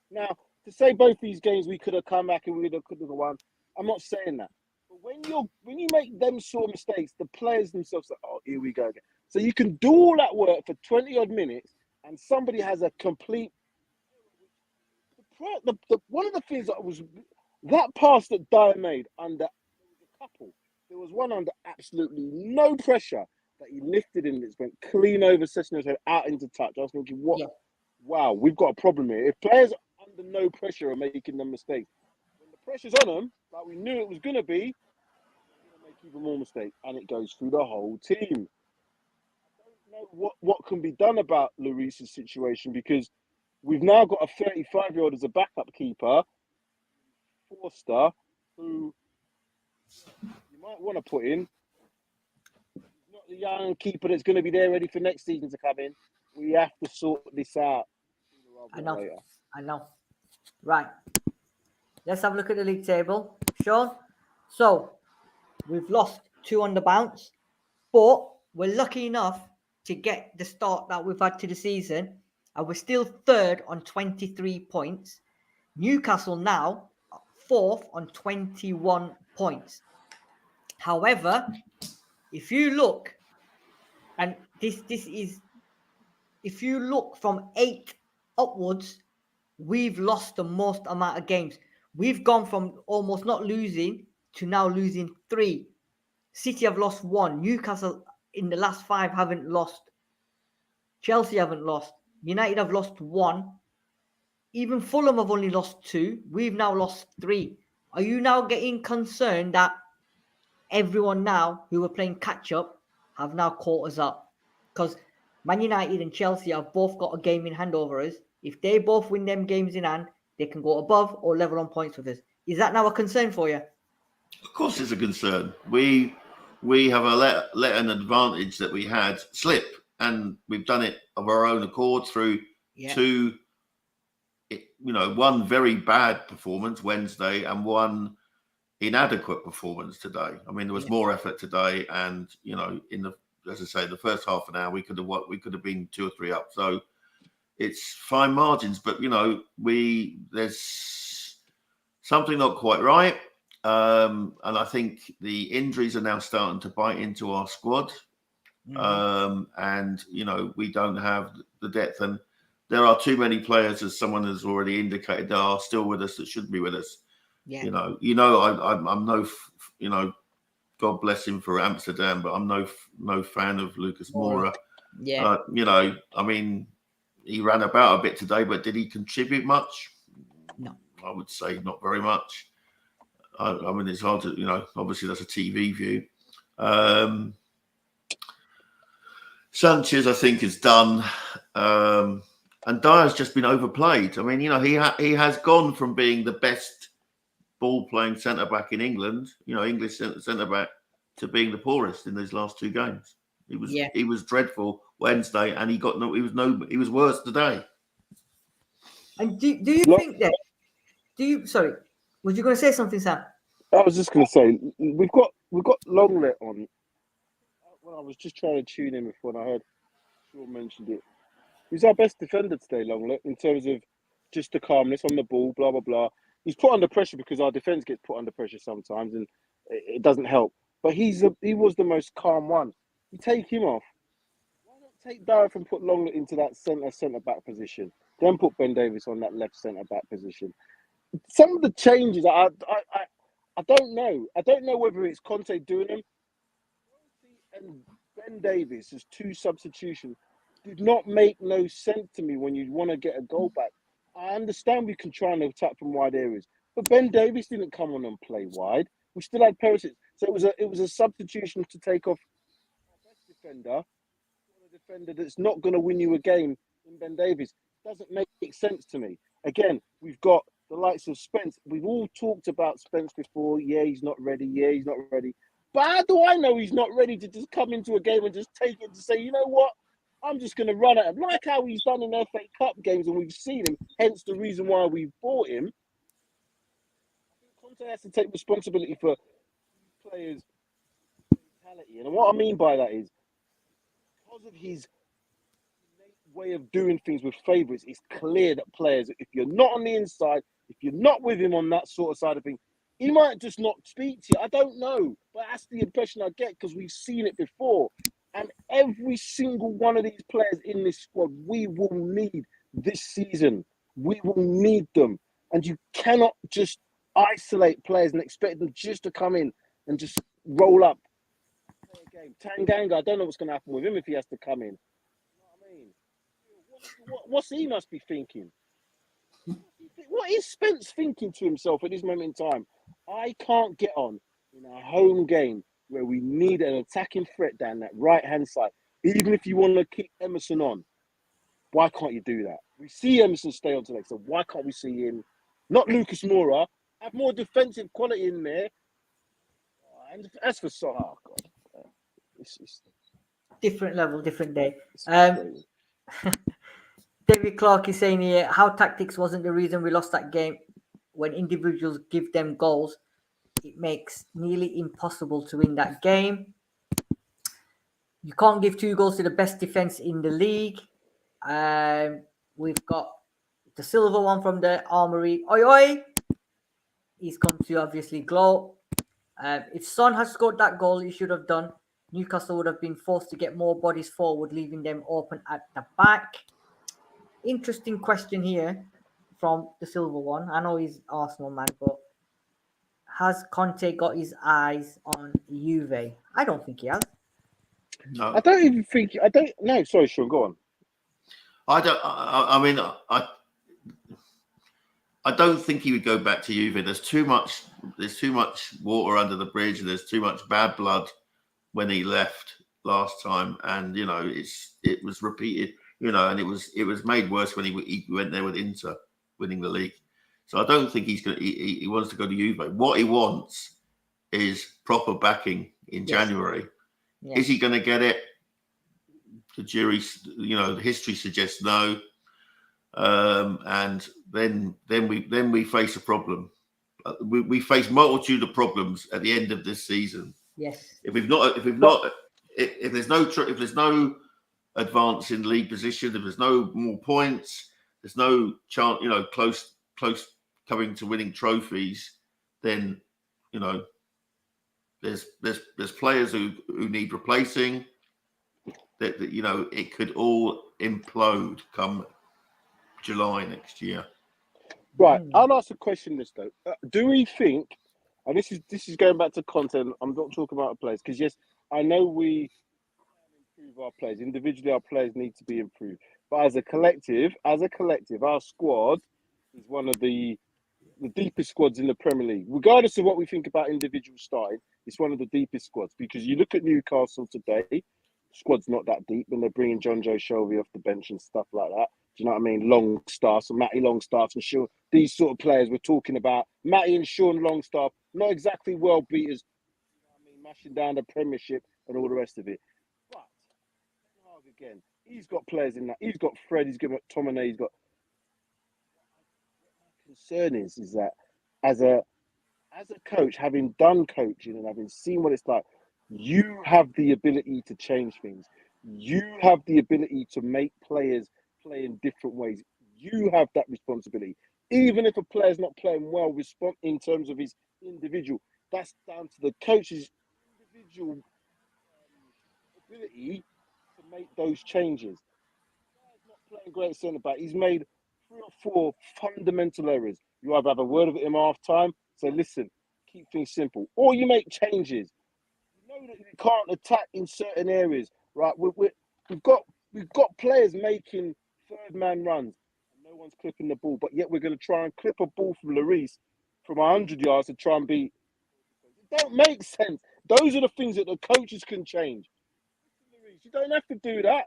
Now, to say both these games we could have come back and we could have won, I'm not saying that. But when you make them sort of mistakes, the players themselves say, "Oh, here we go again." So you can do all that work for 20 odd minutes, and somebody has a complete. One of the things that was that pass that Dyer made under a couple. There was one under absolutely no pressure that he lifted and it went clean over Sessegno's head out into touch. I was thinking, what? Yeah. Wow, we've got a problem here. If players under no pressure are making them mistakes, when the pressure's on them, like we knew it was going to be, they're going to make even more mistakes, and it goes through the whole team. I don't know what can be done about Lloris's situation, because we've now got a 35-year-old as a backup keeper, Forster, who you might want to put in. He's not the young keeper that's going to be there ready for next season to come in. We have to sort this out. I know. Right. Let's have a look at the league table, Sean. So we've lost 2 on the bounce, but we're lucky enough to get the start that we've had to the season, and we're still 3rd on 23 points. Newcastle now 4th on 21 points. However, if you look, and this is, if you look from 8 upwards, we've lost the most amount of games. We've gone from almost not losing to now losing 3. City have lost 1. Newcastle in the last 5 haven't lost. Chelsea haven't lost. United have lost 1. Even Fulham have only lost 2. We've now lost 3. Are you now getting concerned that everyone now who were playing catch up have now caught us up? Because Man United and Chelsea have both got a game in hand over us. If they both win them games in hand, they can go above or level on points with us. Is that now a concern for you? Of course, it's a concern. We have let an advantage that we had slip, and we've done it of our own accord through 2, one very bad performance Wednesday and 1 inadequate performance today. I mean, there was more effort today, and in the, as I say, the first half an hour we could have been 2 or 3 up. So it's fine margins, but there's something not quite right. And I think the injuries are now starting to bite into our squad. And we don't have the depth, and there are too many players, as someone has already indicated, that are still with us that shouldn't be with us. I'm no, God bless him for Amsterdam, but I'm no fan of Lucas Moura. I mean, he ran about a bit today, but did he contribute much? No, I would say not very much. I mean, it's hard to, obviously that's a TV view. Sanchez, I think, is done. And Dyer's just been overplayed. I mean, he has gone from being the best ball-playing centre-back in England, English centre-back, to being the poorest in these last 2 games. He was dreadful Wednesday, and he was worse today. And do you think that? Sorry, was you going to say something, Sam? I was just going to say we've got Longlet on. Well, I was just trying to tune in before, and I heard Sean mentioned it. He's our best defender today, Longlet, in terms of just the calmness on the ball, blah, blah, blah. He's put under pressure because our defence gets put under pressure sometimes, and it doesn't help. But he was the most calm one. You take him off. Why not take Dyer and put Longlet into that centre-back position? Then put Ben Davies on that left centre-back position. Some of the changes, I don't know. I don't know whether it's Conte doing them. And Ben Davies as 2 substitutions did not make no sense to me when you want to get a goal back. I understand we can try and attack from wide areas, but Ben Davies didn't come on and play wide. We still had Perisic, so it was a substitution to take off our best defender, a defender that's not going to win you a game in Ben Davies. Doesn't make sense to me. Again, we've got the likes of Spence. We've all talked about Spence before. Yeah, he's not ready. Yeah, he's not ready. But how do I know he's not ready to just come into a game and just take it to say, you know what? I'm just going to run at him. Like how he's done in FA Cup games and we've seen him, hence the reason why we've bought him. I think Conte has to take responsibility for players' mentality. And what I mean by that is, because of his way of doing things with favourites, it's clear that players, if you're not on the inside, if you're not with him on that sort of side of things, He might just not speak to you. I don't know. But that's the impression I get because we've seen it before. And every single one of these players in this squad, we will need this season. We will need them. And you cannot just isolate players and expect them just to come in and just roll up. Play a game. Tanganga, I don't know what's going to happen with him if he has to come in. You know what I mean? What's he must be thinking? What is Spence thinking to himself at this moment in time? I can't get on in a home game where we need an attacking threat down that right-hand side. Even if you want to keep Emerson on, why can't you do that? We see Emerson stay on today, so why can't we see him? Not Lucas Moura. Have more defensive quality in there. And as for God, it's different level, different day. crazy. David Clark is saying here, how tactics wasn't the reason we lost that game. When individuals give them goals, it makes nearly impossible to win that game. You can't give 2 goals to the best defense in the league. We've got the silver one from the Armory. Oi, oi! He's come to obviously glow. If Son had scored that goal, he should have done. Newcastle would have been forced to get more bodies forward, leaving them open at the back. Interesting question here from the silver one. I know he's Arsenal man, but has Conte got his eyes on Juve? I don't think he has. No, I don't even think. I don't. No, sorry, Sean. Go on. I mean, I don't think he would go back to Juve. There's too much water under the bridge, and there's too much bad blood when he left last time. And you know, it was repeated. You know, and it was made worse when he went there with Inter winning the league. So I don't think he wants to go to Juve. What he wants is proper backing in January. Yes. Is he going to get it? The jury, you know, the history suggests no. And then we face a problem. We face multitude of problems at the end of this season. Yes. If there's no advance in league position, if there's no more points, there's no chance, you know, close coming to winning trophies, then you know there's players who need replacing. That you know it could all implode come July next year. Right, I'll ask a question. This though, do we think? And this is going back to content. I'm not talking about players because yes, I know we improve our players individually. Our players need to be improved, but as a collective, our squad is one of the deepest squads in the Premier League. Regardless of what we think about individuals starting, it's one of the deepest squads because you look at Newcastle today. Squad's not that deep, and they're bringing John Joe Shelby off the bench and stuff like that. Do you know what I mean? Longstaff, so Matty Longstaff and Sean. These sort of players we're talking about. Matty and Sean Longstaff, not exactly world beaters. You know what I mean? Mashing down the Premiership and all the rest of it. But again, he's got players in that. He's got Fred. He's got Tomine. He's got. My concern is that as a coach, having done coaching and having seen what it's like. You have the ability to change things. You have the ability to make players play in different ways. You have that responsibility. Even if a player's not playing well, respond in terms of his individual. That's down to the coach's individual ability to make those changes. He's not playing great centre back. He's made 3 or 4 fundamental errors. You either have a word of it in half time, say, listen, keep things simple, or you make changes. Know that we can't attack in certain areas, right? We've got players making third man runs. No one's clipping the ball, but yet we're going to try and clip a ball from Lloris from 100 yards to try and beat. It don't make sense. Those are the things that the coaches can change. You don't have to do that.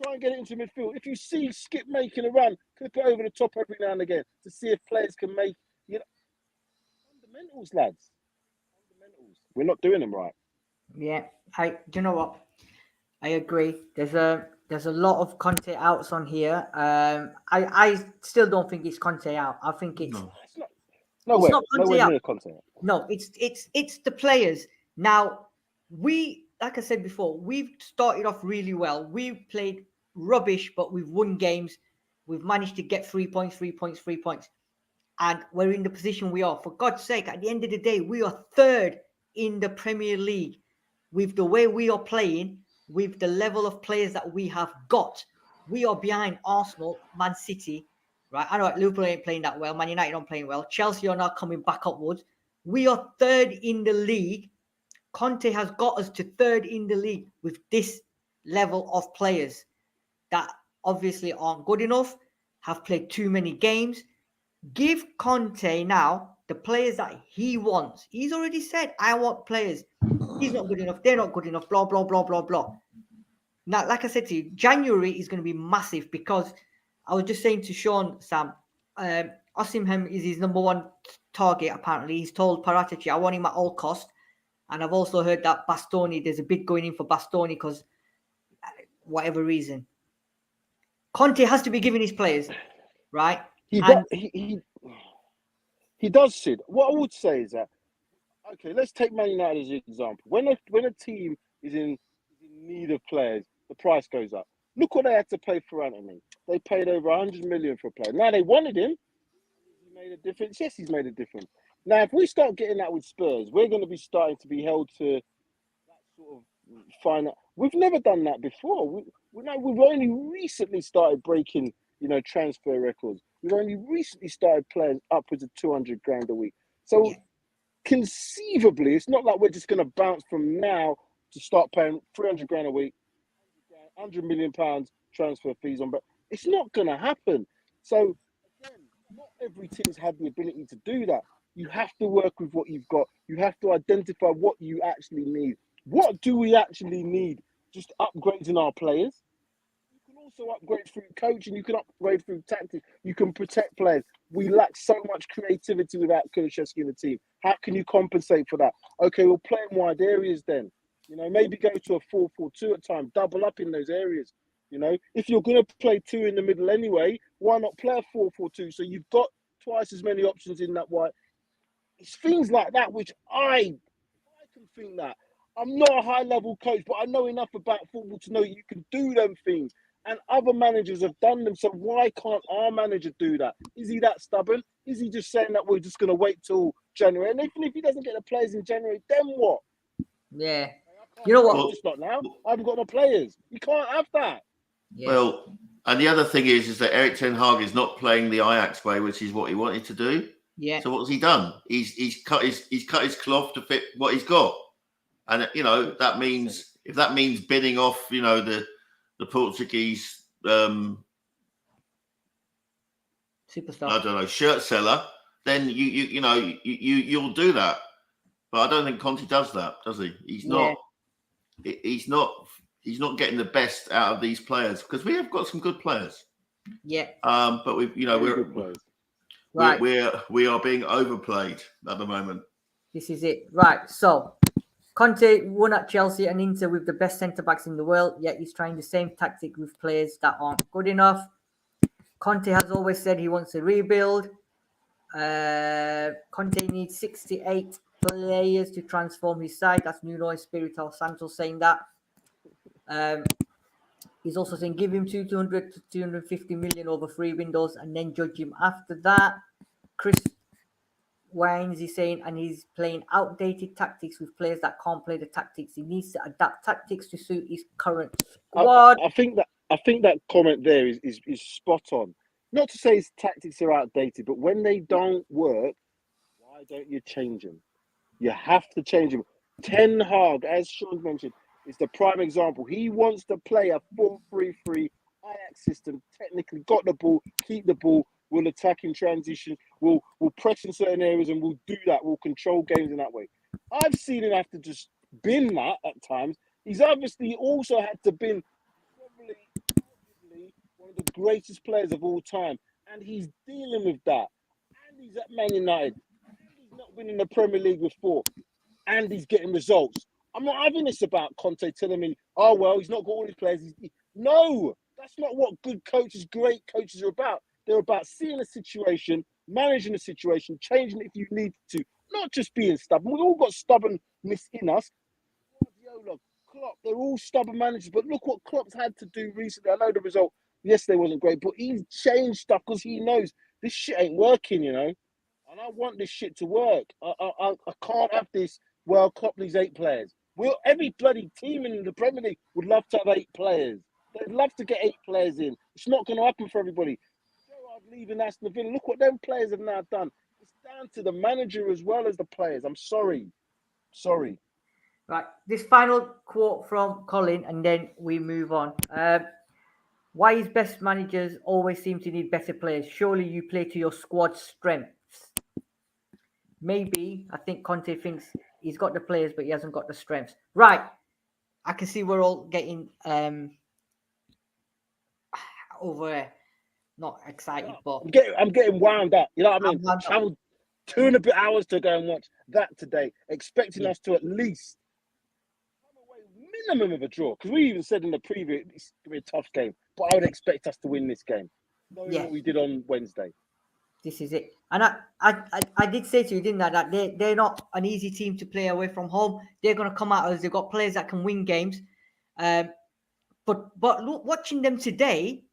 Try and get it into midfield. If you see Skip making a run, clip it over the top every now and again to see if players can make, you know, fundamentals, lads. We're not doing them right. Yeah, do you know what? I agree. There's a lot of Conte outs on here. I still don't think it's Conte out. I think it's nowhere out. near Conte. No, it's the players. Now like I said before, we've started off really well. We've played rubbish, but we've won games. We've managed to get 3 points. and we're in the position we are. For God's sake, at the end of the day, we are third in the Premier League. With the way we are playing, with the level of players that we have got, we are behind Arsenal, Man City, right? I know Liverpool ain't playing that well. Man United aren't playing well. Chelsea are now coming back upwards. We are third in the league. Conte has got us to third in the league with this level of players that obviously aren't good enough, have played too many games. Give Conte now the players that he wants. He's already said, I want players. He's not good enough. They're not good enough. Blah, blah, blah, blah, blah. Now, like I said to you, January is going to be massive because I was just saying to Sean, Sam, Osimhen is his number one target, apparently. He's told PRTv, I want him at all cost. And I've also heard that Bastoni, there's a bid going in for Bastoni because whatever reason. Conte has to be giving his players, right? He does, Sid. What I would say is that, okay, let's take Man United as an example. When a team is in need of players, the price goes up. Look what they had to pay for Anthony. They paid over 100 million for a player. Now they wanted him. He made a difference. Yes, he's made a difference. Now, if we start getting that with Spurs, we're going to be starting to be held to that sort of final. We've never done that before. We've only recently started breaking, transfer records. We've only recently started playing upwards of 200 grand a week. So conceivably, it's not like we're just going to bounce from now to start paying 300 grand a week, 100 million pounds transfer fees on, but it's not going to happen. So again, not every team's had the ability to do that. You have to work with what you've got. You have to identify what you actually need. What do we actually need? Just upgrading our players. You can also upgrade through coaching. You can upgrade through tactics. You can protect players. We lack so much creativity without Kulusevski in the team. How can you compensate for that? Okay, we'll play in wide areas then. Maybe go to a 4-4-2 at times. Double up in those areas. If you're going to play two in the middle anyway, why not play a 4-4-2? So you've got twice as many options in that wide. It's things like that which I can think that. I'm not a high-level coach, but I know enough about football to know you can do them things. And other managers have done them, so why can't our manager do that? Is he that stubborn? Is he just saying that we're just going to wait till January? And even if he doesn't get the players in January, then what? Yeah. You know what? It's not now. I haven't got no players. You can't have that. Yeah. Well, and the other thing is that Erik ten Hag is not playing the Ajax way, which is what he wanted to do. Yeah. So what's he done? He's cut his cloth to fit what he's got, and that means if that means bidding off the Portuguese superstar, I don't know, shirt seller, then you'll do that. But I don't think Conte does that, does he? He's not. He's not getting the best out of these players because we have got some good players. Yeah. But we are being overplayed at the moment. This is it, right? So Conte won at Chelsea and Inter with the best centre backs in the world. Yet he's trying the same tactic with players that aren't good enough. Conte has always said he wants to rebuild. Conte needs 68 players to transform his side. That's Nuno Espirito Santo saying that. He's also saying give him 200 to 250 million over 3 windows and then judge him after that. Chris Wines is saying, and he's playing outdated tactics with players that can't play the tactics. He needs to adapt tactics to suit his current squad. I think that comment there is spot on. Not to say his tactics are outdated, but when they don't work, why don't you change them? You have to change them. Ten Hag, as Sean mentioned, is the prime example. He wants to play a 4-3-3 Ajax system. Technically, got the ball, keep the ball. We'll attack in transition. We'll press in certain areas, and we'll do that. We'll control games in that way. I've seen him have to just bin that at times. He's obviously also had to bin probably one of the greatest players of all time, and he's dealing with that. And he's at Man United. And he's not been in the Premier League before, and he's getting results. I'm not having this about Conte telling me, oh, well, he's not got all his players. No, that's not what good coaches, great coaches are about. They're about seeing a situation, managing a situation, changing it if you need to, not just being stubborn. We've all got stubbornness in us. Guardiola, Klopp, they're all stubborn managers. But look what Klopp's had to do recently. I know the result yesterday wasn't great, but he's changed stuff because he knows this shit ain't working, And I want this shit to work. I can't have this World Cup these 8 players. Every bloody team in the Premier League would love to have 8 players. They'd love to get 8 players in. It's not going to happen for everybody. Gerrard leaving Aston Villa. Look what them players have now done. It's down to the manager as well as the players. I'm sorry. Right. This final quote from Colin, and then we move on. Why is best managers always seem to need better players? Surely you play to your squad's strengths. Maybe I think Conte thinks he's got the players, but he hasn't got the strengths. Right. I can see we're all getting not excited, but I'm getting wound up. You know what I mean? I'm Traveled 2 and a bit hours to go and watch that today, expecting us to at least come away minimum of a draw. Because we even said in the preview it's going to be a tough game, but I would expect us to win this game, knowing what we did on Wednesday. This is it. And I did say to you, didn't I, that they're not an easy team to play away from home. They're going to come out as they've got players that can win games. But look, watching them today,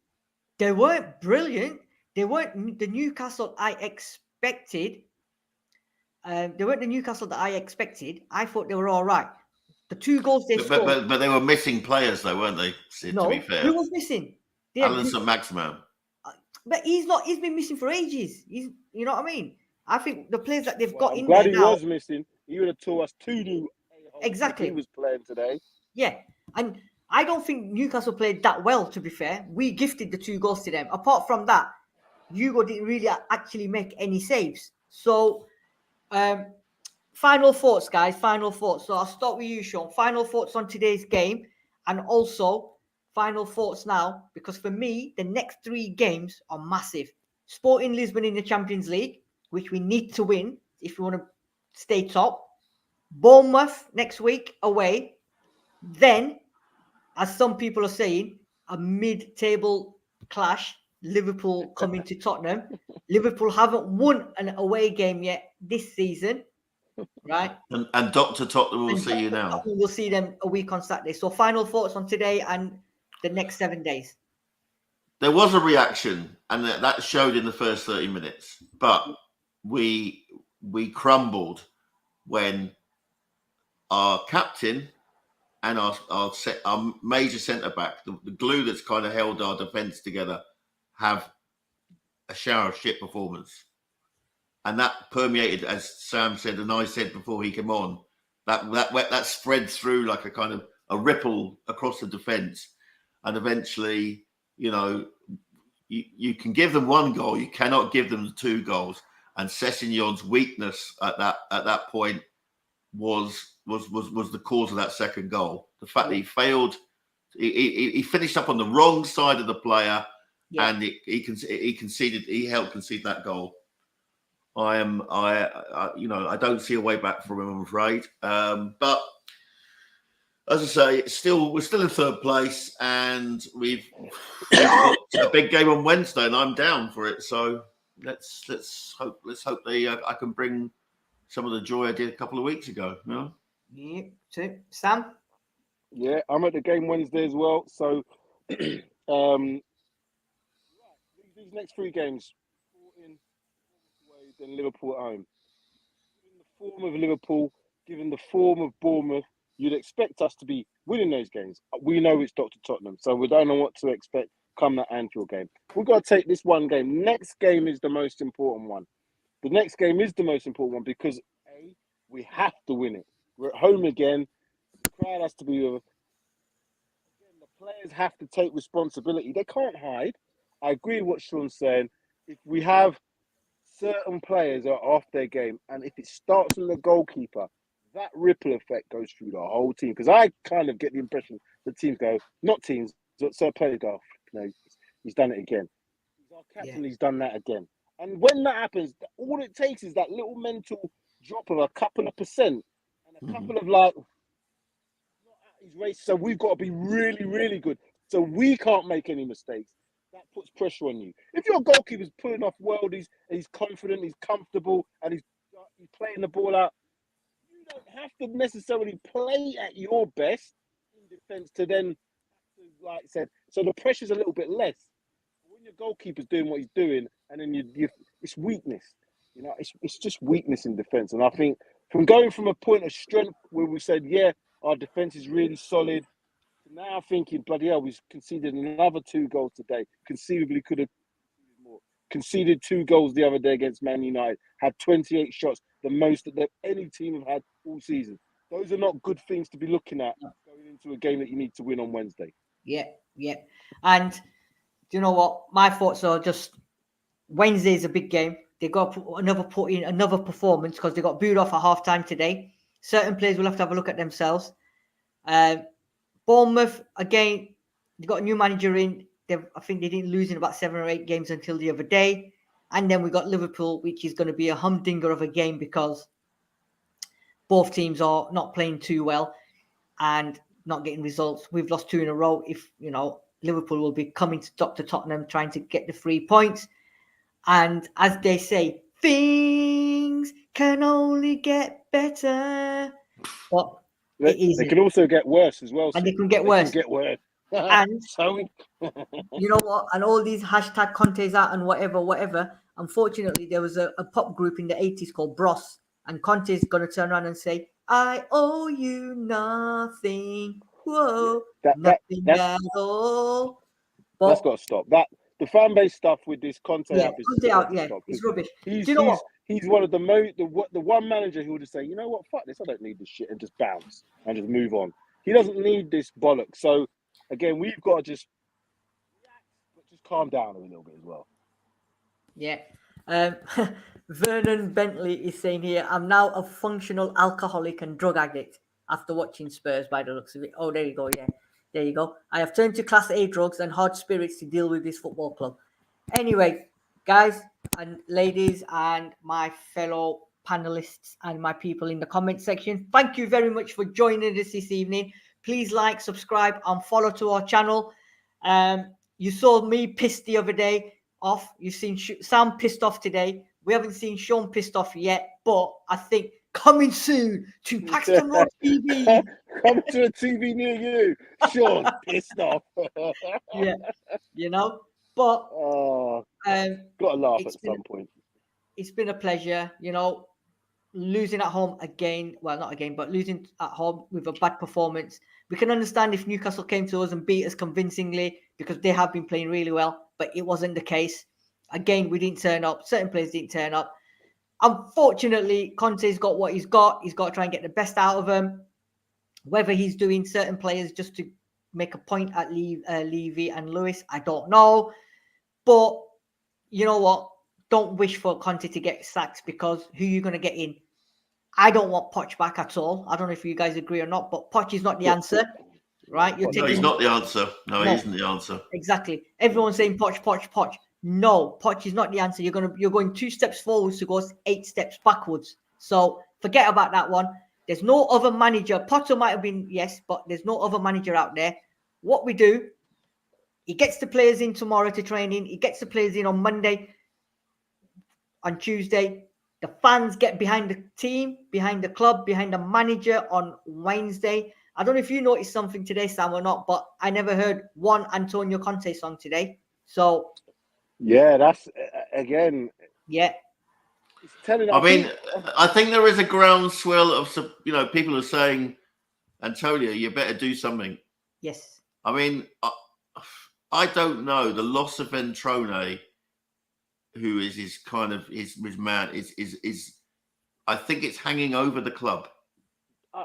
they weren't brilliant. They weren't the Newcastle I expected. They weren't the Newcastle that I expected. I thought they were all right. The 2 goals they scored. But they were missing players, though, weren't they? To be fair. Who was missing? Alan St. Maximin. But he's not. He's been missing for ages. You know what I mean? I think the players that they've got I'm in glad there he now, was missing. He would have taught us to do exactly. He was playing today. Yeah, and I don't think Newcastle played that well. To be fair, we gifted the 2 goals to them. Apart from that, Hugo didn't really actually make any saves. So, final thoughts, guys. Final thoughts. So I'll start with you, Sean. Final thoughts on today's game, and also final thoughts now, because for me, the next 3 games are massive. Sporting Lisbon in the Champions League, which we need to win if we want to stay top. Bournemouth next week away. Then, as some people are saying, a mid-table clash. Liverpool coming to Tottenham. Liverpool haven't won an away game yet this season, right? And Dr. Tottenham will see you now. We'll see them a week on Saturday. So final thoughts on today and the next 7 days. There was a reaction, and that showed in the first 30 minutes. But we crumbled when our captain and our major centre-back, the glue that's kind of held our defence together, have a shower of shit performance. And that permeated, as Sam said, and I said before he came on, that spread through like a kind of a ripple across the defence. And eventually, you know, you can give them 1 goal, you cannot give them 2 goals. And Sessegnon's weakness at that point was the cause of that second goal. The fact that he failed, he finished up on the wrong side of the player, and he helped concede that goal. I don't see a way back from him, I'm afraid. But as I say, we're still in 3rd place, and we've got a big game on Wednesday, and I'm down for it. So let's hope I can bring some of the joy I did a couple of weeks ago. You know? Yeah. Sam? Yeah, I'm at the game Wednesday as well. So these next 3 games, Sporting away, then Liverpool at home. Given the form of Liverpool, given the form of Bournemouth, you'd expect us to be winning those games. We know it's Dr. Tottenham, so we don't know what to expect come that Anfield game. We've got to take this 1 game. Next game is the most important one. The next game is the most important one because, A, we have to win it. We're at home again. The crowd has to be with us. Again, the players have to take responsibility. They can't hide. I agree with what Sean's saying. If we have certain players are off their game, and if it starts with the goalkeeper, that ripple effect goes through the whole team. Because I kind of get the impression that teams go, not teams, so players go, no, he's done it again. He's our captain, he's done that again. And when that happens, all it takes is that little mental drop of a couple of percent and a couple of like, not at his race. So we've got to be really, really good. So we can't make any mistakes. That puts pressure on you. If your goalkeeper's pulling off worldies, he's confident, he's comfortable, and he's playing the ball out, you don't have to necessarily play at your best in defence to then, like I said, so the pressure's a little bit less. When your goalkeeper's doing what he's doing, and then it's weakness. You know, it's just weakness in defence. And I think from going from a point of strength where we said, yeah, our defence is really solid, to now thinking, bloody hell, we conceded another 2 goals today. Conceivably could have more. Conceded 2 goals the other day against Man United. Had 28 shots, the most that any team have had all season. Those are not good things to be looking at going into a game that you need to win on Wednesday. Yeah. And do you know what? My thoughts are just Wednesday is a big game. They got to put in another performance because they got booed off at half-time today. Certain players will have to have a look at themselves. Bournemouth, again, they got a new manager in. I think they didn't lose in about 7 or 8 games until the other day. And then we got Liverpool, which is going to be a humdinger of a game because both teams are not playing too well and not getting results. We've lost 2 in a row. If, Liverpool will be coming to Dr. Tottenham trying to get the 3 points. And as they say, things can only get better. But they can also get worse as well. And they can get worse. And so, you know what? And all these hashtag Conte's out and whatever. Unfortunately, there was a pop group in the 80s called Bros. And Conte's going to turn around and say, I owe you nothing. Whoa, nothing at all. But that's got to stop. The fan base stuff with this Conte yeah, out is Conte out, yeah, it's rubbish. He's, Do you know what? He's one of the one manager who would just say, you know what, fuck this, I don't need this shit, and just bounce and just move on. He doesn't need this bollocks. So again, we've got to just calm down a little bit as well. Yeah. Vernon Bentley is saying here, I'm now a functional alcoholic and drug addict after watching Spurs by the looks of it. Oh, there you go. Yeah, there you go. I have turned to Class A drugs and hard spirits to deal with this football club. Anyway, guys and ladies and my fellow panelists and my people in the comment section, thank you very much for joining us this evening. Please like, subscribe and follow to our channel. You saw me pissed the other day off. You've seen Sam pissed off today. We haven't seen Sean pissed off yet, but I think coming soon to Paxton Road TV. Coming to a TV near you, Sean pissed off. Yeah, but got to laugh at some point. It's been a pleasure, losing at home again. Well, not again, but losing at home with a bad performance. We can understand if Newcastle came to us and beat us convincingly because they have been playing really well, but it wasn't the case. Again, we didn't turn up. Certain players didn't turn up. Unfortunately, Conte's got what he's got. He's got to try and get the best out of them. Whether he's doing certain players just to make a point at Levy and Lewis, I don't know. But you know what? Don't wish for Conte to get sacked because who are you going to get in? I don't want Poch back at all. I don't know if you guys agree or not, but Poch is not the answer, right? No, he's not the answer. No, he isn't the answer. Exactly. Everyone's saying Poch. No, Poch is not the answer. You're going 2 steps forwards to go 8 steps backwards. So forget about that one. There's no other manager. Potter might have been, yes, but there's no other manager out there. What we do, he gets the players in tomorrow to training. He gets the players in on Monday, on Tuesday. The fans get behind the team, behind the club, behind the manager on Wednesday. I don't know if you noticed something today, Sam, or not, but I never heard one Antonio Conte song today. So, yeah, that's again. Yeah. I think there is a groundswell of people are saying, Antonio, you better do something. Yes. I mean, I don't know. The loss of Ventrone, who is his man, is I think it's hanging over the club.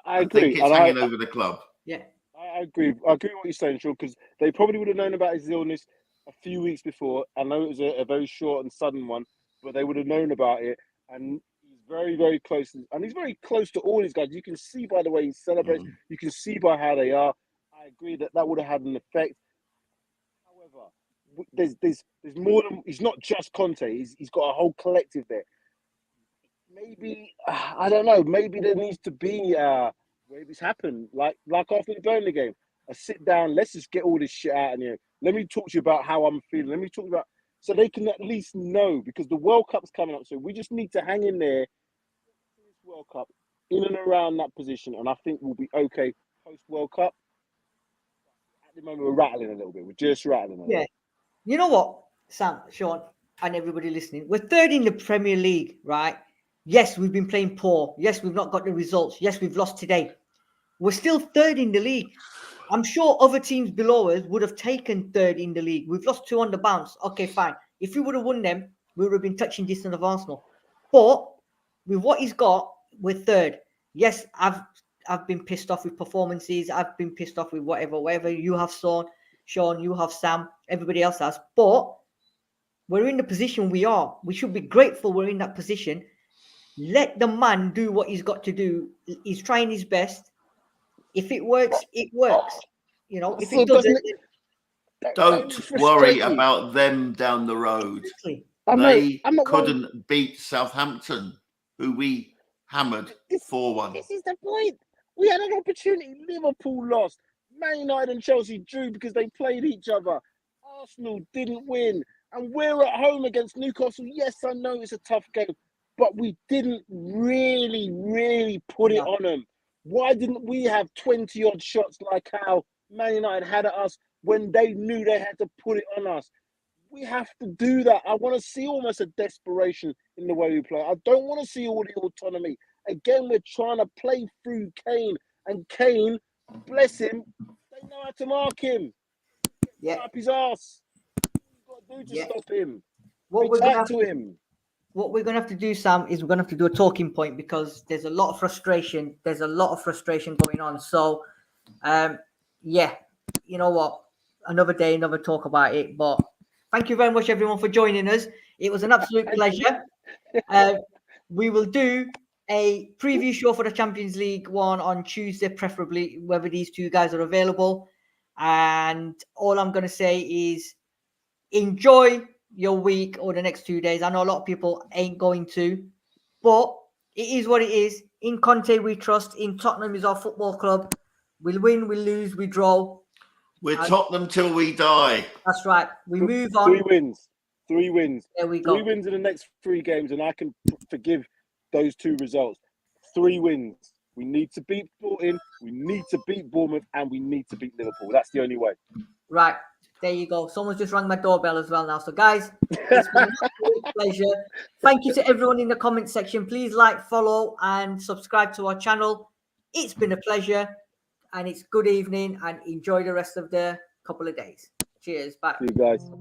I agree. think it's hanging over the club. Yeah. I agree. I agree with what you're saying, Sean, because they probably would have known about his illness a few weeks before. I know it was a very short and sudden one, but they would have known about it. And he's very, very close. And he's very close to all his guys. You can see by the way he celebrates. You can see by how they are. I agree that would have had an effect. However, there's more than, he's not just Conte. He's got a whole collective there. Maybe, I don't know, maybe there needs to be where this happened, like after the Burnley game, a sit down, let's just get all this shit out of here. Let me talk to you about how I'm feeling. Let me talk about, so they can at least know, because the World Cup's coming up. So we just need to hang in there, this World Cup, in and around that position, and I think we'll be okay post-World Cup. At the moment, we're rattling a little bit. We're just rattling a little bit. You know what, Sam, Sean? and everybody listening, we're third in the Premier League, right? Yes, we've been playing poor. Yes, we've not got the results. Yes, we've lost today. We're still third in the league. I'm sure other teams below us would have taken third in the league. We've lost 2 on the bounce. Okay, fine. If we would have won them, we would have been touching distance of Arsenal. But with what he's got, we're third. Yes, I've been pissed off with performances. I've been pissed off with whatever you have, Sean, you have, Sam, everybody else has. But we're in the position we are. We should be grateful we're in that position. Let the man do what he's got to do. He's trying his best. If it works, it works. You know, if it doesn't, don't worry about them down the road. Exactly. They couldn't beat Southampton, who we hammered 4-1. This is the point. We had an opportunity. Liverpool lost. Man United and Chelsea drew because they played each other. Arsenal didn't win. And we're at home against Newcastle. Yes, I know it's a tough game, but we didn't really put it on them. Why didn't we have 20-odd shots like how Man United had at us when they knew they had to put it on us? We have to do that. I want to see almost a desperation in the way we play. I don't want to see all the autonomy. Again, we're trying to play through Kane. And Kane, bless him, they know how to mark him. Up his ass. What you've got to do to stop him. What we're going to have to do, Sam, is we're going to have to do a talking point because there's a lot of frustration. There's a lot of frustration going on. So, you know what? Another day, another talk about it. But thank you very much, everyone, for joining us. It was an absolute pleasure. We will do a preview show for the Champions League one on Tuesday, preferably, whether these two guys are available. And all I'm going to say is enjoy your week or the next 2 days. I know a lot of people ain't going to, but it is what it is. In Conte, we trust. In Tottenham is our football club. We'll win, we'll lose, we draw. We're Tottenham till we die. That's right. We move on. 3 wins. 3 wins. There we go. 3 wins in the next 3 games, and I can forgive those 2 results. 3 wins. We need to beat Bolton, we need to beat Bournemouth, and we need to beat Liverpool. That's the only way. Right. There you go. Someone's just rang my doorbell as well now. So, guys, it's been an absolute pleasure. Thank you to everyone in the comment section. Please like, follow, and subscribe to our channel. It's been a pleasure, and it's good evening, and enjoy the rest of the couple of days. Cheers. Bye. See you guys.